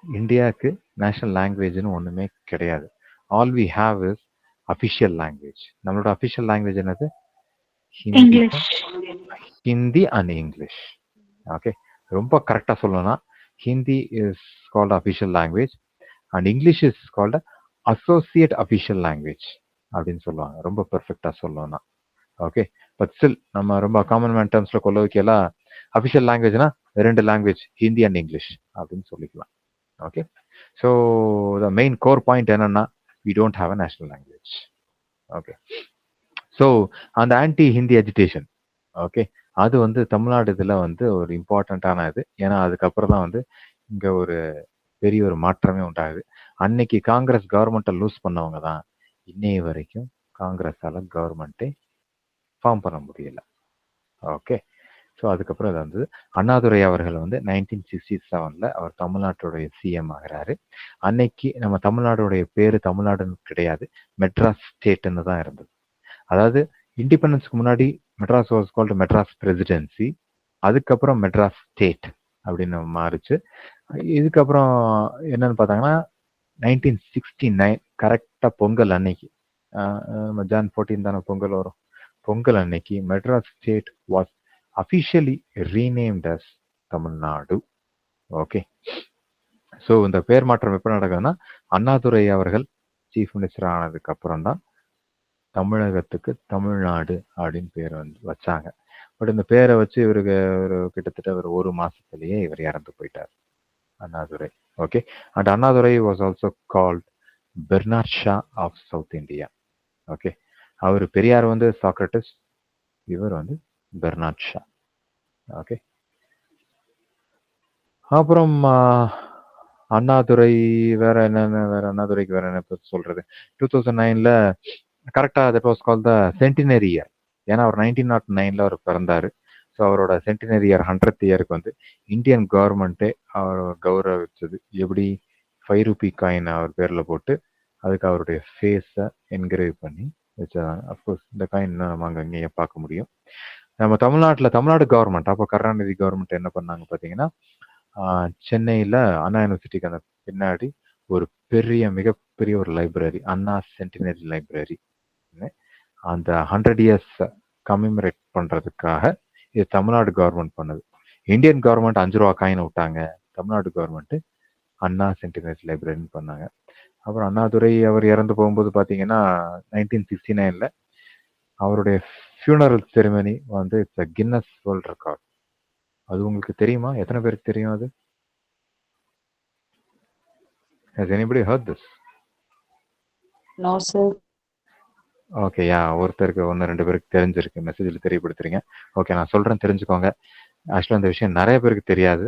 இந்தியாவுக்கு நேஷனல் லாங்குவேஜ்னு ஒன்றுமே கிடையாது. All we have is official language. நம்மளோட அஃபிஷியல் லாங்குவேஜ் என்னது? Hindi and English. ஓகே, ரொம்ப கரெக்டாக சொல்லணும்னா Hindi is called official language and English is called associate official language அப்படின்னு சொல்லுவாங்க, ரொம்ப பெர்ஃபெக்டாக சொல்லணும்னா. ஓகே, பட் ஸ்டில் நம்ம ரொம்ப காமன் மேன் டேர்ம்ஸில் கொள்ள வைக்கலாம். அஃபிஷியல் லாங்குவேஜ்னா 2 லாங்குவேஜ், ஹிந்தி அண்ட் இங்கிலீஷ் அப்படின்னு சொல்லிக்கலாம். Okay, so the main core point என்னன்னா, we don't have a national language. Okay, so அந்த ஆன்டி ஹிந்தி அஜிடேஷன், ஓகே, அது வந்து தமிழ்நாடு இதில் வந்து ஒரு இம்பார்ட்டண்ட்டான இது. ஏன்னா அதுக்கப்புறம் தான் வந்து இங்கே ஒரு பெரிய ஒரு மாற்றமே உண்டாகுது. அன்னைக்கு காங்கிரஸ் கவர்மெண்ட்டை லூஸ் பண்ணவங்க தான் இன்னைய வரைக்கும் காங்கிரஸால கவர்மெண்ட்டே ஃபார்ம் பண்ண முடியல. ஓகே, ஸோ அதுக்கப்புறம் அது வந்து அண்ணாதுரை அவர்கள் வந்து 1967 அவர் தமிழ்நாட்டுடைய சிஎம் ஆகிறாரு. அன்னைக்கு நம்ம தமிழ்நாடுடைய பேரு தமிழ்நாடுன்னு கிடையாது, மெட்ராஸ் ஸ்டேட்னு தான் இருந்தது. அதாவது இண்டிபெண்டன்ஸ்க்கு முன்னாடி Madras was called Madras presidency, அதுக்கப்புறம் மெட்ராஸ் ஸ்டேட் அப்படின்னு மாறிச்சு. இதுக்கப்புறம் என்னன்னு பார்த்தாங்கன்னா 1969 கரெக்டாக பொங்கல் அன்னைக்கு, Jan 14 தானே பொங்கல் வரும், பொங்கல் அன்னைக்கு Madras state was officially renamed as Tamil Nadu. Okay, so இந்த பேர் மாற்றம் எப்போ நடக்குதுன்னா, அண்ணாதுரை அவர்கள் சீஃப் மினிஸ்டர் ஆனதுக்கு அப்புறம் தான் தமிழகத்துக்கு தமிழ்நாடு அப்படின்னு பேர் வந்து வச்சாங்க. பட் இந்த பேரை வச்சு இவருக்கு ஒரு கிட்டத்தட்ட ஒரு மாசத்துலயே இவர் இறந்து போயிட்டார், Annadurai. Okay, and Annadurai was also called Bernard Shaw of South India. Okay, அவர் பெரியார் வந்து சாக்ரட்டிஸ், இவர் வந்து பெர்னாட் ஷா. ஓகே, அப்புறம் அண்ணாதுரை வேற என்னென்ன வேற அண்ணாதுரைக்கு வேற என்ன சொல்றது 2009ல கரெக்டா that was call the centenary year. ஏன்னா அவர் 1909ல அவர் பிறந்தாரு. ஸோ அவரோட சென்டினரி இயர் 100th இயருக்கு வந்து இந்தியன் கவர்மெண்ட்டே அவர் கௌரவிச்சது. எப்படி 5 ரூபி காயின் அவர் பேரில் போட்டு அதுக்கு அவருடைய ஃபேஸை என்கரேஜ் பண்ணி வச்சாங்க. அஃப்கோர்ஸ் இந்த காயின் நம்ம அங்கே இங்கேயே பார்க்க முடியும். நம்ம தமிழ்நாடு கவர்மெண்ட் அப்போ கருணாநிதி கவர்மெண்ட் என்ன பண்ணாங்க பார்த்தீங்கன்னா, சென்னையில் அண்ணா யூனிவர்சிட்டிக்கு அந்த பின்னாடி ஒரு மிகப்பெரிய ஒரு லைப்ரரி, அண்ணா சென்டினரி லைப்ரரி, அந்த 100 இயர்ஸ் கம்மெமரேட் பண்ணுறதுக்காக இது தமிழ்நாடு கவர்மெண்ட் பண்ணது. இந்தியன் கவர்மெண்ட் 5 ரூபா காயின் விட்டாங்க, தமிழ்நாடு கவர்மெண்ட் அண்ணா சென்டினரி லைப்ரரின்னு பண்ணாங்க. அப்புறம் அண்ணாதுரை அவர் இறந்து போகும்போது பார்த்தீங்கன்னா 1969ல அவருடைய ஃபியூனரல் செரிமனி வந்து இட்ஸ் கின்னஸ் வேர்ல்ட் ரெக்கார்ட். அது உங்களுக்கு தெரியுமா? எத்தனை பேருக்கு தெரியும் அது? Has anybody heard this? No, sir. Okay, ஒருத்தருக்கு 1-2 பேருக்கு தெரிஞ்சிருக்கு, மெசேஜில் தெரியப்படுத்துறீங்க. ஓகே, நான் சொல்கிறேன், தெரிஞ்சுக்கோங்க. ஆக்சுவலாக இந்த விஷயம் நிறைய பேருக்கு தெரியாது.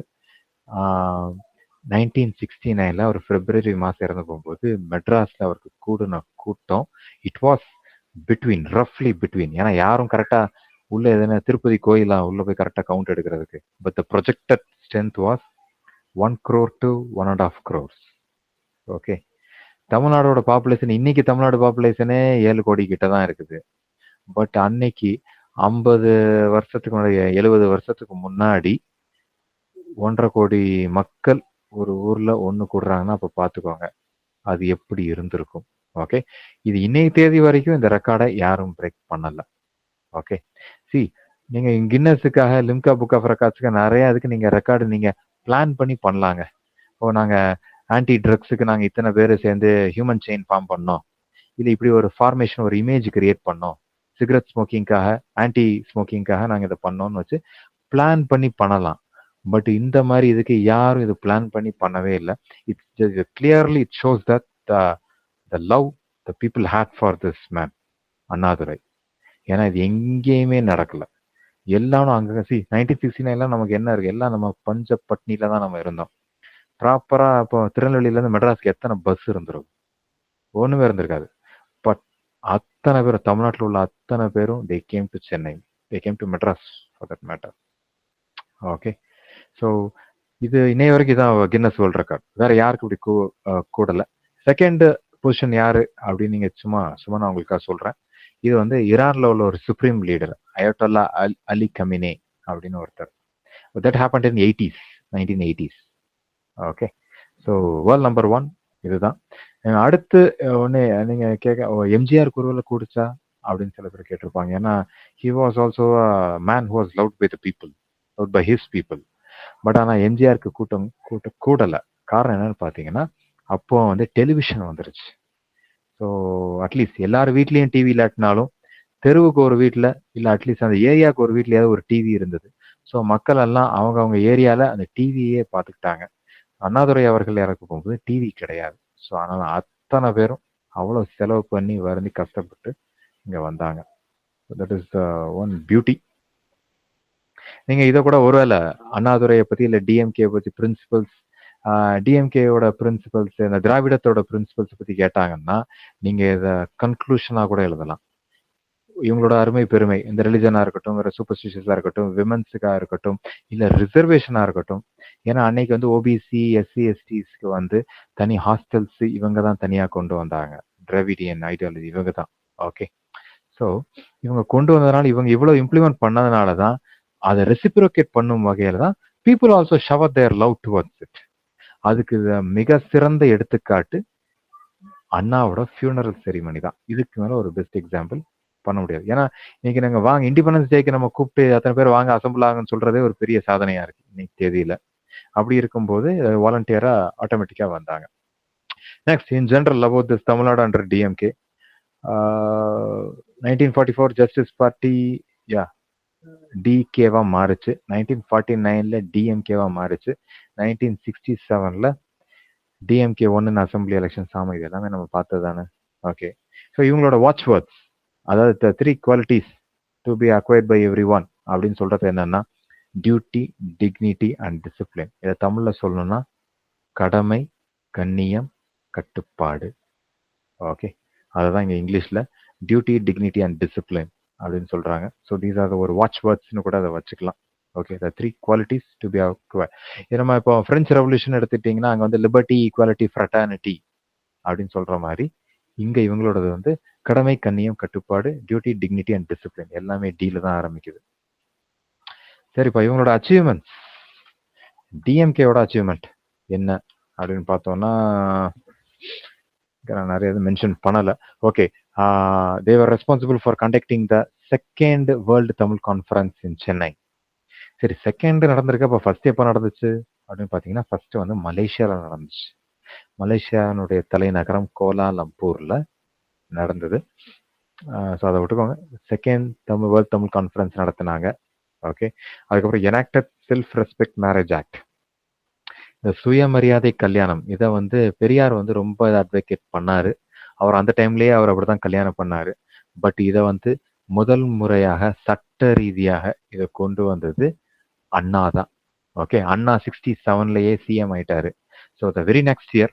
1969ல் அவர் பிப்ரவரி மாதம் இறந்து போகும்போது மெட்ராஸில் அவருக்கு கூடின கூட்டம் இட் வாஸ் ரஃப்லி பிட்வீன், ஏன்னா யாரும் கரெக்டாக உள்ள எதுனா திருப்பதி கோயிலாம் உள்ள போய் கரெக்டாக கவுண்ட் எடுக்கிறதுக்கு, but the projected strength was 1 crore to 1.5 crores. Okay, தமிழ்நாடோட பாப்புலேஷன் இன்னைக்கு தமிழ்நாடு பாப்புலேஷனே 7 கோடி கிட்ட தான் இருக்குது. பட் அன்னைக்கு 50 வருஷத்துக்கு முன்னாடி 70 வருஷத்துக்கு முன்னாடி 1.5 கோடி மக்கள் ஒரு ஊர்ல ஒன்று கூடுறாங்கன்னா அப்போ பார்த்துக்கோங்க அது எப்படி இருந்திருக்கும். ஓகே, இது இன்னைக்கு தேதி வரைக்கும் இந்த ரெக்கார்டை யாரும் பிரேக் பண்ணல. ஓகே, நீங்க கின்னஸுக்காக லிம்கா புக் ஆஃப் ரெக்கார்ட்ஸுக்கு நிறைய அதுக்கு நீங்க ரெக்கார்டு நீங்க பிளான் பண்ணி பண்ணலாங்க. நாங்க ஆன்டி ட்ரக்ஸுக்கு நாங்க இத்தனை பேர் சேர்ந்து ஹியூமன் செயின் ஃபார்ம் பண்ணோம், இல்லை இப்படி ஒரு ஃபார்மேஷன் ஒரு இமேஜ் கிரியேட் பண்ணோம், சிகரெட் ஸ்மோக்கிங்காக ஆன்டி ஸ்மோக்கிங்காக நாங்கள் இதை பண்ணோம்னு வச்சு பிளான் பண்ணி பண்ணலாம். பட் இந்த மாதிரி இதுக்கு யாரும் இது பிளான் பண்ணி பண்ணவே இல்லை. It's clearly it shows that the love the people had for this man Annadurai. ஏன்னா இது எங்கேயுமே நடக்கல, எல்லாம் அங்கே 1969 நமக்கு என்ன இருக்கு, எல்லாம் நம்ம பஞ்சப்பட்னியில தான் நம்ம இருந்தோம். ப்ராப்பரா இப்போ திருநெல்வேலியிலேருந்து மெட்ராஸ்க்கு எத்தனை பஸ் இருந்திருக்கும்? ஒன்றுமே இருந்திருக்காது. பட் அத்தனை பேரும் தமிழ்நாட்டில் உள்ள அத்தனை பேரும் they came to Chennai, they came to Madras for that matter. Okay, so இது இன்னைய வரைக்கும் இதான் கின்னஸ் வேர்ல்ட் ரெக்கார்ட். வேற யாருக்கு இப்படி கூடல. செகண்ட் பொசிஷன் யாரு அப்படின்னு நீங்க சும்மா நான் உங்களுக்காக சொல்றேன். இது வந்து ஈரான்ல உள்ள ஒரு சுப்ரீம் லீடர் அயட்டோல்லா அலி கமினே அப்படின்னு ஒருத்தர். That happened in 1980s. Okay, so world number 1 இதுதான். அடுத்து ஒன்று நீங்க கேட்க எம்ஜிஆர் குருவில் கூடிச்சா அப்படின்னு சில பேர் கேட்டிருப்பாங்க. ஏன்னா he was also man who was loved by the people, loved by his people. But ஆனால் எம்ஜிஆருக்கு கூடலை. காரணம் என்னன்னு பார்த்தீங்கன்னா அப்போ வந்து டெலிவிஷன் வந்துருச்சு. ஸோ அட்லீஸ்ட் எல்லார் வீட்லேயும் டிவி இல்லாட்டினாலும் தெருவுக்கு ஒரு வீட்டில் இல்லை அட்லீஸ்ட் அந்த ஏரியாவுக்கு ஒரு வீட்லையாவது ஒரு டிவி இருந்தது. ஸோ மக்கள் எல்லாம் அவங்க ஏரியாவில் அந்த டிவியே பார்த்துக்கிட்டாங்க. அண்ணாதுரை அவர்கள் இறக்க போகும்போது டிவி கிடையாது. ஸோ அதனால அத்தனை பேரும் அவ்வளோ செலவு பண்ணி வருந்தி கஷ்டப்பட்டு இங்கே வந்தாங்க. That is one beauty. நீங்க இதை கூட ஒருவேளை அண்ணாதுரையை பத்தி இல்லை டிஎம்கே பத்தி பிரின்சிபல்ஸ், டிஎம்கேயோட பிரின்சிபல்ஸ், இந்த திராவிடத்தோட பிரின்சிபல்ஸ் பத்தி கேட்டாங்கன்னா நீங்க இதை கன்க்ளூஷனா கூட எழுதலாம். இவங்களோட அருமை பெருமை, இந்த ரிலிஜனா இருக்கட்டும், வேற சூப்பர்ஸ்டிஷியஸா இருக்கட்டும், விமன்ஸுக்கா இருக்கட்டும், இல்ல ரிசர்வேஷனா இருக்கட்டும். ஏன்னா அன்னைக்கு வந்து ஓபிசி எஸ்சி எஸ்டிஸ்க்கு வந்து தனி ஹாஸ்டல்ஸ் இவங்க தான் தனியா கொண்டு வந்தாங்க. டிராவிடியன் ஐடியாலஜி இவங்க தான். ஓகே, ஸோ இவங்க கொண்டு வந்ததுனால இவங்க இவ்வளவு இம்ப்ளிமெண்ட் பண்ணதுனால தான் அதை ரெசிப்ரோகேட் பண்ணும் வகையில தான் people also shower their love towards it. அதுக்கு மிக சிறந்த எடுத்துக்காட்டு அண்ணாவோட ஃபியூனரல் செரிமனி தான். இதுக்கு மேல ஒரு பெஸ்ட் எக்ஸாம்பிள் பண்ண முடியாது. ஏன்னா இன்னைக்கு நாங்க வாங்க இண்டிபெண்டன்ஸ் டேக்கு நம்ம கூப்பிட்டு அத்தனை பேர் வாங்க அசம்பிள் ஆகுன்னு சொல்றதே ஒரு பெரிய சாதனையா இருக்கு இன்னைக்கு தேதியில. அப்படி இருக்கும்போது வாலண்டியரா ஆட்டோமேட்டிக்கா வந்தாங்க. Next, in general about this Tamil Nadu under DMK, 1944 justice party டிகேவா மாறுச்சு. 1949ல டிஎம்கேவா மாறுச்சு. 1967ல டிஎம்கே 1 அசம்பிளி எலெக்ஷன் சாமி, இது எல்லாமே நம்ம பார்த்தது தானே. ஓகே, ஸோ இவங்களோட வாட்ச் வேர்ட்ஸ், அதாவது 3 qualities to be acquired by every one அப்படின்னு சொல்றது என்னன்னா டியூட்டி, டிக்னிட்டி அண்ட் டிசிப்ளின். இதை தமிழ்ல சொல்லணும்னா கடமை, கண்ணியம், கட்டுப்பாடு. ஓகே, அதுதான் இங்க இங்கிலீஷ்ல டியூட்டி, டிக்னிட்டி அண்ட் டிசிப்ளின் அப்படின்னு சொல்றாங்க. ஸோ தீஸ் ஆர் ஒரு வாட்ச் வேர்ட்ஸ்னு கூட அதை வச்சுக்கலாம். Okay, the 3 qualities to B acquired. இது நம்ம இப்போ பிரெஞ்சு ரெவல்யூஷன் எடுத்துட்டீங்கன்னா அங்கே வந்து லிபர்ட்டி, ஈக்குவாலிட்டி, ஃப்ரெட்டர்னிட்டி அப்படின்னு சொல்ற மாதிரி இங்க இவங்களோடது வந்து கடமை, கண்ணியம், கட்டுப்பாடு, டியூட்டி, டிக்னிட்டி அண்ட் டிசிப்ளின் எல்லாமே டீல தான் ஆரம்பிக்குது. சரிப்பா, இவங்களோட அச்சீவ்மெண்ட், டிஎம்கேவோட அச்சீவ்மெண்ட் என்ன அப்படின்னு பார்த்தோம்னா நான் நிறைய இது மென்ஷன் பண்ணல. Okay, they were responsible for conducting the second world Tamil conference in Chennai. சரி, செகண்ட் நடந்திருக்கு. அப்போ ஃபர்ஸ்ட் எப்போ நடந்துச்சு அப்படின்னு பார்த்தீங்கன்னா ஃபர்ஸ்ட் வந்து மலேசியாவில் நடந்துச்சு. மலேசியானுடைய தலைநகரம் கோலாலம்பூர்ல நடந்தது. ஸோ அதை விட்டுக்கோங்க. செகண்ட் வேர்ல்டு தமிழ் கான்ஃபரன்ஸ் நடத்தினாங்க. ஓகே, அதுக்கப்புறம் enacted self respect marriage act, இந்த சுயமரியாதை கல்யாணம், இதை வந்து பெரியார் வந்து ரொம்ப அட்வொகேட் பண்ணாரு. அவர் அந்த டைம்லயே அவர் அப்படிதான் கல்யாணம் பண்ணாரு. பட் இதை வந்து முதல் முறையாக சட்ட ரீதியாக இதை கொண்டு வந்தது அண்ணா தான். ஓகே, அண்ணா 67லயே சிஎம் ஆயிட்டாரு. So the very next year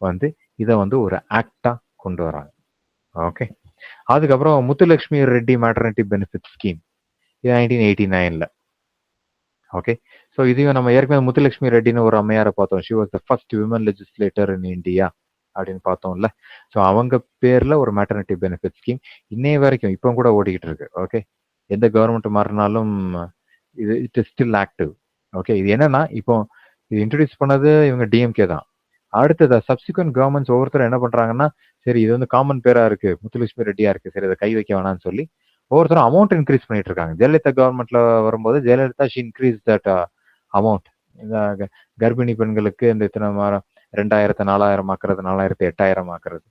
வந்து இதை வந்து ஒரு ஆக்டா கொண்டு வராங்க. ஓகே, அதுக்கப்புறம் Muthulakshmi Reddy maternity benefit scheme, இது 1989ல. ஓகே, ஸோ இதையும் நம்ம ஏற்கனவே முத்துலட்சுமி ரெட்டின்னு ஒரு அம்மையாரை பார்த்தோம். She was the first women legislator in India அப்படின்னு பார்த்தோம்ல. ஸோ அவங்க பேர்ல ஒரு மேட்டர்னிட்டி பெனிஃபிட் ஸ்கீம் இன்னைய வரைக்கும் இப்போ கூட ஓடிக்கிட்டு இருக்கு. ஓகே, எந்த கவர்மெண்ட் மாறினாலும் இது it is still active. Okay, இது என்னன்னா இப்போ இது இன்ட்ரடியூஸ் பண்ணது இவங்க டிஎம்கே தான். அடுத்தது சப்சிக்வெண்ட் கவர்மெண்ட்ஸ் ஒவ்வொருத்தரும் என்ன பண்றாங்கன்னா, சரி இது வந்து காமன் பேரா இருக்கு, முத்துலட்சுமி ரெட்டியா இருக்கு, சரி இதை கை வைக்க வேணாம்னு சொல்லி ஒவ்வொருத்தரும் அமௌண்ட் இன்க்ரீஸ் பண்ணிட்டு இருக்காங்க. ஜெயலலிதா கவர்மெண்ட்ல வரும்போது Jayalalithaa she increase that amount. இந்த கர்ப்பிணி பெண்களுக்கு இந்த இத்தனை 2000 4000 ஆக்குறது, 4000 8000 ஆக்குறது.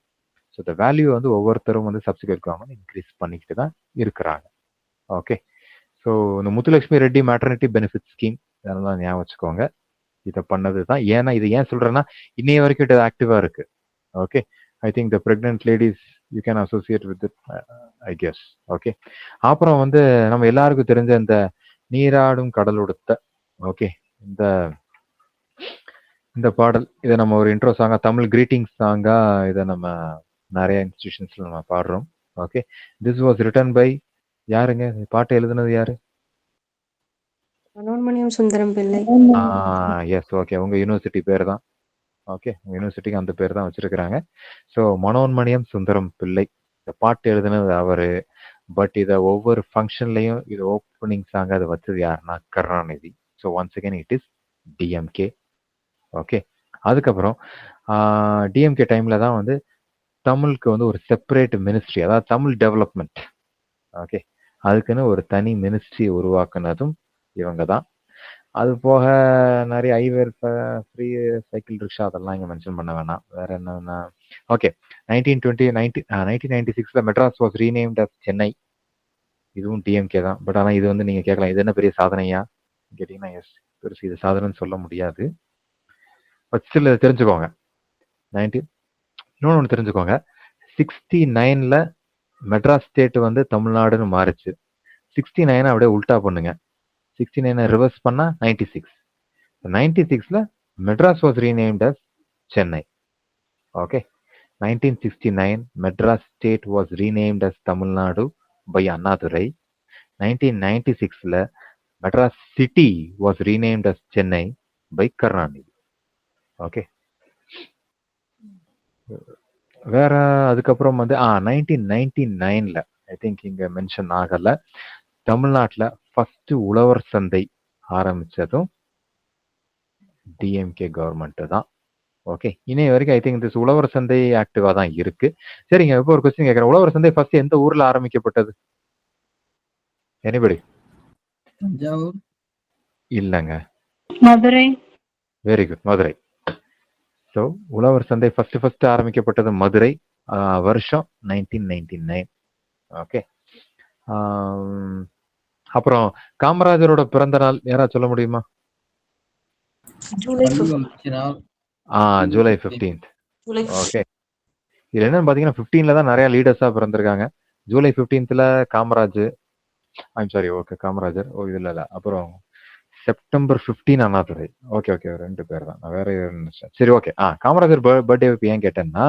ஸோ த வேல்யூ வந்து ஒவ்வொருத்தரும் வந்து சப்சிக்வெண்ட் கவர்மெண்ட் இன்க்ரீஸ் பண்ணிக்கிட்டு தான் இருக்கிறாங்க. ஓகே, ஸோ இந்த Muthulakshmi Reddy maternity benefit scheme இதெல்லாம் ஞாபகம் வச்சுக்கோங்க. இதை பண்ணது தான். ஏன்னா இது ஏன் சொல்றேன்னா இன்னைய வரைக்கும் இது ஆக்டிவா இருக்கு. Okay, I think the pregnant ladies you can associate with it, I guess. Okay, அப்புறம் வந்து நம்ம எல்லாருக்கும் தெரிஞ்ச இந்த நீராடும் கடலுடுத்த, ஓகே, இந்த பாடல், இதை நம்ம ஒரு இன்ட்ரோ சாங்கா, தமிழ் கிரீட்டிங்ஸ் சாங்கா இதை நம்ம நிறைய இன்ஸ்டிடியூஷன்ஸ்ல நம்ம பாடுறோம். Okay, this was written by யாருங்க? பாட்டு எழுதுனது யாரு? மனோன்மணியம் சுந்தரம் பிள்ளை. எஸ், ஓகே, உங்க யூனிவர்சிட்டி பேர் தான். ஓகே, யூனிவர்சிட்டிக்கு அந்த பேர் தான் வச்சிருக்கிறாங்க. ஸோ மனோன்மணியம் சுந்தரம் பிள்ளை இந்த பாட்டு எழுதுனது அவரு. பட் இதை ஒவ்வொரு ஃபங்க்ஷன்லையும் இது ஓப்பனிங் சாங் அதை வச்சது யாருன்னா Karunanidhi. So once again it is DMK. Okay, அதுக்கப்புறம் டிஎம்கே டைம்ல தான் வந்து தமிழுக்கு வந்து ஒரு செப்பரேட் மினிஸ்ட்ரி, அதாவது தமிழ் டெவலப்மெண்ட், ஓகே, அதுக்குன்னு ஒரு தனி மினிஸ்ட்ரி உருவாக்குனதும் இவங்க தான். அது போக நிறைய ஐவேர், ஃப்ரீ சைக்கிள் ரிக்ஷா, அதெல்லாம் இங்கே மென்ஷன் பண்ண வேணாம். வேற என்னன்னா, ஓகே, 1996ல Madras was renamed as Chennai. இதுவும் டிஎம்கே தான். பட் ஆனால் இது வந்து நீங்கள் கேட்கலாம், இது என்ன பெரிய சாதனையா கேட்டிங்கன்னா, எஸ், பெருசு இது சாதனைன்னு சொல்ல முடியாது. பட் ஸ்டில் தெரிஞ்சுக்கோங்க. இன்னொன்று தெரிஞ்சுக்கோங்க, 69ல மெட்ராஸ் ஸ்டேட் வந்து தமிழ்நாடுன்னு மாறிச்சு. 69 அப்படியே உல்டா பண்ணுங்க, 69 ரிவர்ஸ் பண்ணா 96. 96ல Madras was renamed as Chennai. Okay, 1969 Madras state was renamed as Tamil Nadu by Annadurai. 1996ல Madras city was renamed as Chennai by Karunanidhi. Okay, வேற அதுக்கப்புறம் வந்து 1999ல ஐ திங்க் இங்க மென்ஷன் ஆகல, தமிழ்நாட்டில் ஃபர்ஸ்ட் உழவர் சந்தை ஆரம்பிச்சதும் டிஎம்கே கவர்மெண்ட் தான். ஓகே, இன்னைய வரைக்கும் ஐ திங்க் இந்த உழவர் சந்தை ஆக்டிவா தான் இருக்கு. சரிங்க, இப்போ ஒரு கொஸ்டின் கேட்கறேன், உழவர் சந்தை ஃபர்ஸ்ட் எந்த ஊர்ல ஆரம்பிக்கப்பட்டது? எனிபடி? தஞ்சாவூர் இல்லைங்க, Madurai. Very good, Madurai. So உழவர் சந்தை ஃபர்ஸ்ட் ஆரம்பிக்கப்பட்டது மதுரை, வருஷம் 1999. ஓகே, அப்புறம் காமராஜரோட பிறந்த நாள் யாராவது சொல்ல முடியுமா? ஜூலை ஜூலை 15th. ஓகே, இதுல என்னன்னு பாத்தீங்கன்னா 15ல தான் நிறைய லீடர்ஸா பிறந்திருக்காங்க. ஜூலை 15ல Kamarajar, I'm sorry, okay, Kamarajar, இதுல இல்ல. அப்புறம் செப்டம்பர் 15 அண்ணாதுரை. ஓகே ஓகே, 2 பேர் தான். நான் வேற யாரும் நினைச்சேன். சரி ஓகே. காமராஜர் பர்த்டே ஏன் கேட்டேன்னா,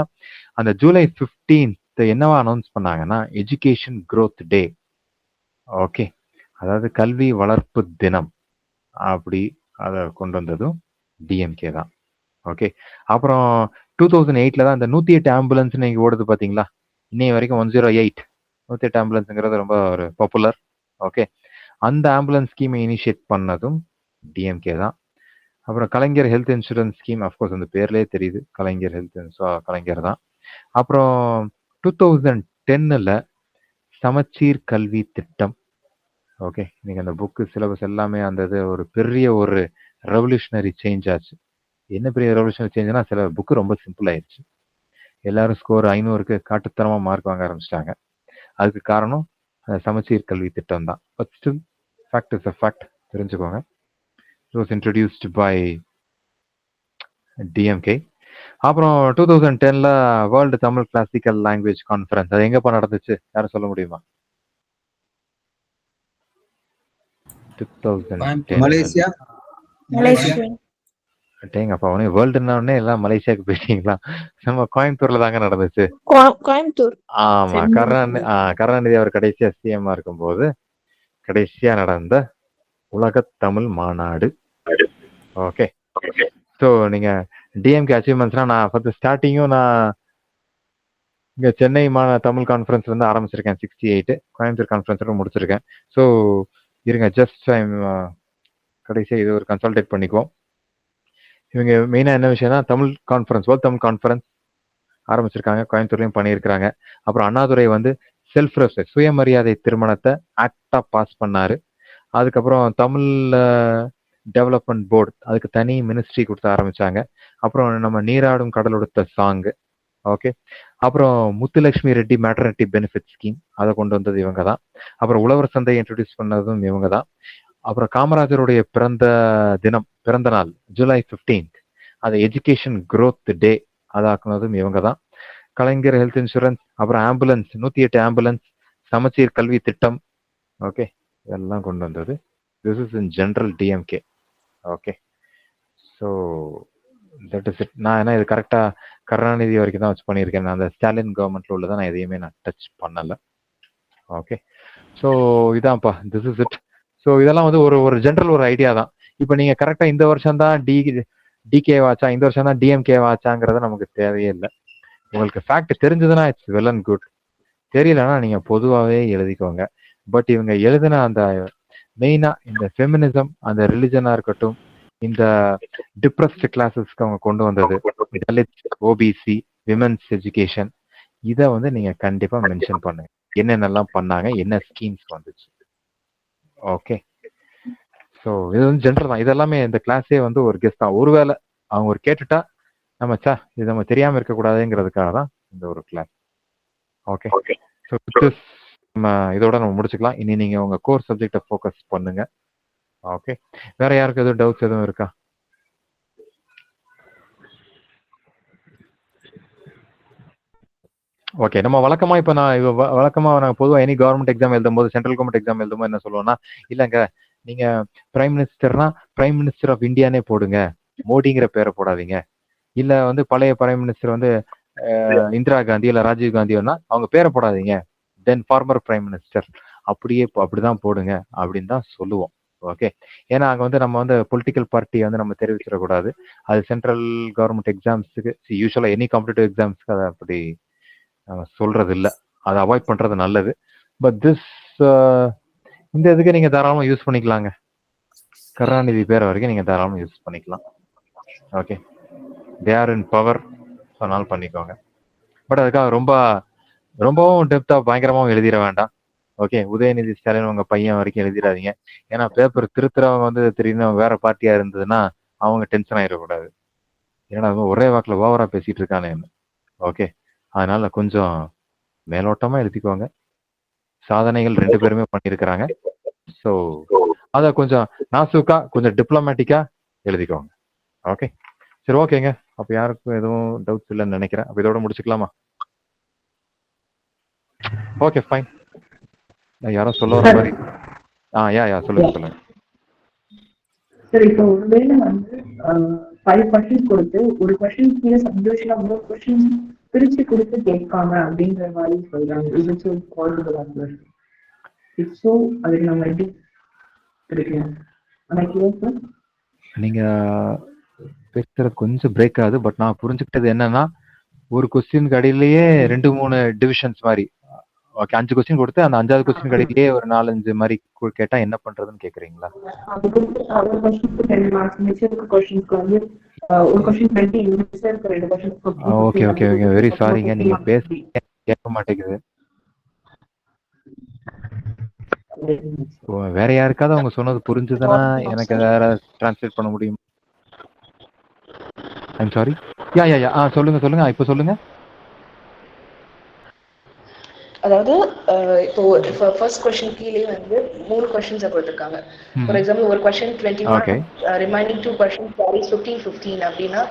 அந்த ஜூலை 15th என்னவா அனௌன்ஸ் பண்ணாங்கன்னா, எஜுகேஷன் growth டே. ஓகே, அதாவது கல்வி வளர்ப்பு தினம் அப்படி அதை கொண்டு வந்ததும் டிஎம்கே தான். ஓகே, அப்புறம் 2008 தான் இந்த 108 ஆம்புலன்ஸ் நீங்க ஓடுது பாத்தீங்களா, இன்னைய வரைக்கும் 108 108 ஆம்புலன்ஸுங்கிறது ரொம்ப ஒரு பாப்புலர். ஓகே, அந்த ஆம்புலன்ஸ் ஸ்கீமை இனிஷியேட் பண்ணதும் டிஎம்கே தான். அப்புறம் கலைஞர் ஹெல்த் இன்சூரன்ஸ் ஸ்கீம், அஃப்கோர்ஸ் அந்த பேர்லேயே தெரியுது, கலைஞர் கலைஞர் தான். அப்புறம் 2010 சமச்சீர் கல்வி திட்டம். ஓகே, நீங்க அந்த புக்கு சிலபஸ் எல்லாமே அந்த இது ஒரு பெரிய ஒரு ரெவல்யூஷனரி சேஞ்ச் ஆச்சு. என்ன பெரிய ரெவல்யூஷனரி சேஞ்சுனா, சில புக்கு ரொம்ப சிம்பிள் ஆயிடுச்சு. எல்லாரும் ஸ்கோர் 500க்கு காட்டுத்தரமா மார்க் வாங்க ஆரம்பிச்சிட்டாங்க. அதுக்கு காரணம் சமச்சீர் கல்வி திட்டம் தான். But still fact is a fact, தெரிஞ்சுக்கோங்க. It was introduced by DMK. அப்புறம் 2010 world Tamil classical language conference, அது எங்கப்பா நடந்துச்சு, யாரும் சொல்ல முடியுமா? 2010 மலேசியா. டேங்கப்பா, உடனே வேர்ல்டுன்னா உடனே எல்லாம் மலேசியாவுக்கு போயிட்டீங்களா? நம்ம கோயம்புத்தூர்ல தாங்க நடந்துச்சு. கோயம்புத்தூர். ஆமா, கருணாநிதி அவர் கடைசியா சிஎம் இருக்கும்போது கடைசியா நடந்த உலக தமிழ் மாநாடு. ஓகே, ஸோ நீங்க டிஎம்கே அச்சீவ்மெண்ட்ஸ்னா, நான் ஃபர்ஸ்ட் ஸ்டார்டிங்கும் நான் இங்க சென்னை தமிழ் கான்ஃபரன்ஸ் வந்து ஆரம்பிச்சிருக்கேன் 68, கோயம்புத்தூர் கான்ஃபரன்ஸோட முடிச்சிருக்கேன். ஸோ இருங்க, ஜஸ்ட் கடைசியாக இது ஒரு கன்சல்டேட் பண்ணிக்குவோம். இவங்க மெயினாக என்ன விஷயம்னா, Tamil conference, world Tamil conference ஆரம்பிச்சிருக்காங்க, கோயம்புத்தூர்லையும் பண்ணியிருக்கிறாங்க. அப்புறம் அண்ணாதுரை வந்து செல்ஃப் ரெஸ்பெக்ட், சுயமரியாதை திருமணத்தை ஆக்டா பாஸ் பண்ணாரு. அதுக்கப்புறம் தமிழ் டெவலப்மெண்ட் போர்டு, அதுக்கு தனி மினிஸ்ட்ரி கொடுத்து ஆரம்பிச்சாங்க. அப்புறம் நம்ம நீராடும் கடலொடுத்த சாங்கு. ஓகே, அப்புறம் Muthulakshmi Reddy maternity benefit scheme, அதை கொண்டு வந்தது இவங்க தான். அப்புறம் உழவர் சந்தையை இன்ட்ரடியூஸ் பண்ணதும் இவங்க தான். அப்புறம் காமராஜருடைய பிறந்த நாள் ஜூலை 15, அது எஜுகேஷன் growth டே, அதாக்குனதும் இவங்க தான். கலைஞர் ஹெல்த் இன்சூரன்ஸ், அப்புறம் ஆம்புலன்ஸ் 108 ஆம்புலன்ஸ், சமச்சீர் கல்வி திட்டம். ஓகே, இதெல்லாம் கொண்டு வந்தது. This is in general DMK. Okay, so that is it. நான் ஏன்னா இது கரெக்டாக கருணாநிதி வரைக்கும் தான் வச்சு பண்ணியிருக்கேன். நான் அந்த ஸ்டாலின் கவர்மெண்ட்ல உள்ளதான் நான் எதையுமே நான் டச் பண்ணலை. ஓகே, ஸோ இதான்ப்பா, திஸ் இஸ் இட். ஸோ இதெல்லாம் வந்து ஒரு ஜென்ரல் ஒரு ஐடியா தான். இப்போ நீங்கள் கரெக்டாக இந்த வருஷம் தான் டிகே வாச்சா, இந்த வருஷம் தான் டிஎம்கே வாச்சாங்கிறத நமக்கு தேவையே இல்லை. உங்களுக்கு ஃபேக்ட் தெரிஞ்சதுன்னா இட்ஸ் வெல் அண்ட் குட், தெரியலன்னா நீங்கள் பொதுவாகவே எழுதிக்கோங்க. பட் இவங்க எழுதின அந்த மெயினாக இந்த ஃபெமினிசம், அந்த ரிலிஜனாக இருக்கட்டும், இந்த டிப்ரெஸ்ட் கிளாஸஸ்க்கு அவங்க கொண்டு வந்தது, தலித், ஓபிசி, விமென்ஸ் எஜுகேஷன், இதை வந்து நீங்கள் கண்டிப்பாக மென்ஷன் பண்ணுங்க. என்னென்னலாம் பண்ணாங்க, என்ன ஸ்கீம்ஸ் வந்துச்சு. ஓகே, ஸோ இது வந்து ஜென்ரல் தான். இதெல்லாமே இந்த கிளாஸே வந்து ஒரு கெஸ்ட் தான். ஒருவேளை அவங்க ஒரு கேட்டுட்டா நம்ம இது நம்ம தெரியாமல் இருக்கக்கூடாதுங்கிறதுக்காக தான் இந்த ஒரு கிளாஸ். ஓகே, ஸோ நம்ம இதோட நம்ம முடிச்சுக்கலாம். இனி நீங்கள் உங்கள் கோர் சப்ஜெக்டை ஃபோக்கஸ் பண்ணுங்க. ஓகே, வேற யாருக்கு எதுவும் டவுட்ஸ் எதுவும் இருக்கா? ஓகே, நம்ம வழக்கமாக இப்போ நாங்கள் பொதுவாக எனி கவர்மெண்ட் எக்ஸாம் எழுதும்போது, சென்ட்ரல் கவர்மெண்ட் எக்ஸாம் எழுதும்போது என்ன சொல்லுவோம்னா, இல்லைங்க நீங்கள் பிரைம் மினிஸ்டர்னா பிரைம் மினிஸ்டர் ஆஃப் இந்தியானே போடுங்க, மோடிங்கிற பேரை போடாதீங்க. இல்லை வந்து பழைய பிரைம் மினிஸ்டர் வந்து இந்திரா காந்தி இல்லை ராஜீவ் காந்தினா அவங்க பேரை போடாதீங்க, தென் ஃபார்மர் பிரைம் மினிஸ்டர், அப்படிதான் போடுங்க அப்படின்னு தான் சொல்லுவோம். ஓகே, ஏன்னா அங்கே வந்து நம்ம வந்து பொலிட்டிக்கல் பார்ட்டியை வந்து நம்ம தெரிவிச்சிடக்கூடாது. அது சென்ட்ரல் கவர்மெண்ட் எக்ஸாம்ஸுக்கு, யூஸ்வலாக எனி காம்படிட்டிவ் எக்ஸாம்ஸ்க்கு அதை அப்படி சொல்றது இல்லை, அதை அவாய்ட் பண்றது நல்லது. பட் இந்த இதுக்கு நீங்க தாராளமாக யூஸ் பண்ணிக்கலாங்க. கருணாநிதி பேரை வரைக்கும் நீங்க தாராளமாக யூஸ் பண்ணிக்கலாம். Okay, they are in power, சொன்னாலும் பண்ணிக்கோங்க. பட் அதுக்காக ரொம்பவும் டெப்தா பயங்கரமாகவும் எழுதிட வேண்டாம். ஓகே, உதயநிதி ஸ்டாலின் உங்க பையன் வரைக்கும் எழுதிடாதீங்க. ஏன்னா பேப்பர் திருத்துறவங்க வந்து திடீர்னு வேற பார்ட்டியா இருந்ததுன்னா அவங்க டென்ஷன் ஆயிடக்கூடாது. ஏன்னா ஒரே வாக்குல ஓவரா பேசிட்டு இருக்கானே. ஓகே, அதனால கொஞ்சம் மேலோட்டமா எழுதிக்கோங்க. சாதனைகள் 2 பேருமே பண்ணியிருக்கிறாங்க. ஸோ அதை கொஞ்சம் நாசுக்கா, கொஞ்சம் டிப்ளமேட்டிக்கா எழுதிக்கோங்க. ஓகே, சரி ஓகேங்க. அப்போ யாருக்கும் எதுவும் டவுட்ஸ் இல்லைன்னு நினைக்கிறேன். அப்போ இதோட முடிச்சுக்கலாமா? Okay, fine. யாரும் சொல்ல வர மாதிரி? யா சொல்லுங்க. சார் இப்போ ஒருவேளை வந்து 5 கொஸ்டின்ஸ் கொடுத்து ஒரு கொஸ்டின் கீழே சப்டிவிஷனா 3 கொஸ்டின்ஸ் பிரிச்சு கொடுத்து கேட்காம அப்படிங்கிற மாதிரி சொல்றாங்க. இது ஸோ பாசிபிளா சார்? இட்ஸ் ஸோ அதுக்கு நம்ம எப்படி கிடைக்கலாம்? சார் நீங்க பேசுறது கொஞ்சம் பிரேக் ஆகுது. பட் நான் புரிஞ்சுக்கிட்டது என்னன்னா, ஒரு கொஸ்டினுக்கு அடியிலேயே 2-3 டிவிஷன்ஸ் மாதிரி. ஓகே, 5 கொஸ்டின் கொடுத்து அந்த 5வது கொஸ்டின் அடியிலேயே ஒரு 4-5 மாதிரி கேட்டா என்ன பண்றதுன்னு கேக்குறீங்களா? அது கொடுத்து ஒரு கொஸ்டினுக்கு 10 மார்க்ஸ், மிச்சம் கொஸ்டினுக்கு வந்து ஒரு கொஸ்டின் 20, மிச்சம் இருக்க 2 question. Okay okay okay, very சாரிங்க, நீங்க பேச கேட்க மாட்டேங்குது. வேற யாருக்காவது அவங்க சொன்னது புரிஞ்சுதுன்னா எனக்கு வேற டிரான்ஸ்லேட் பண்ண முடியும். I'm sorry. யா யா யா சொல்லுங்க சொல்லுங்க, இப்போ சொல்லுங்க. அதாவது இப்போ ஃபர்ஸ்ட் கொஸ்டின் கீழே வந்து 3 கொஸ்டின்ஸ் கொடுத்துருக்காங்க. ஃபார் எக்ஸாம்பிள் ஒரு question 20 marks, remaining 2 question carries 15 அப்படின்னா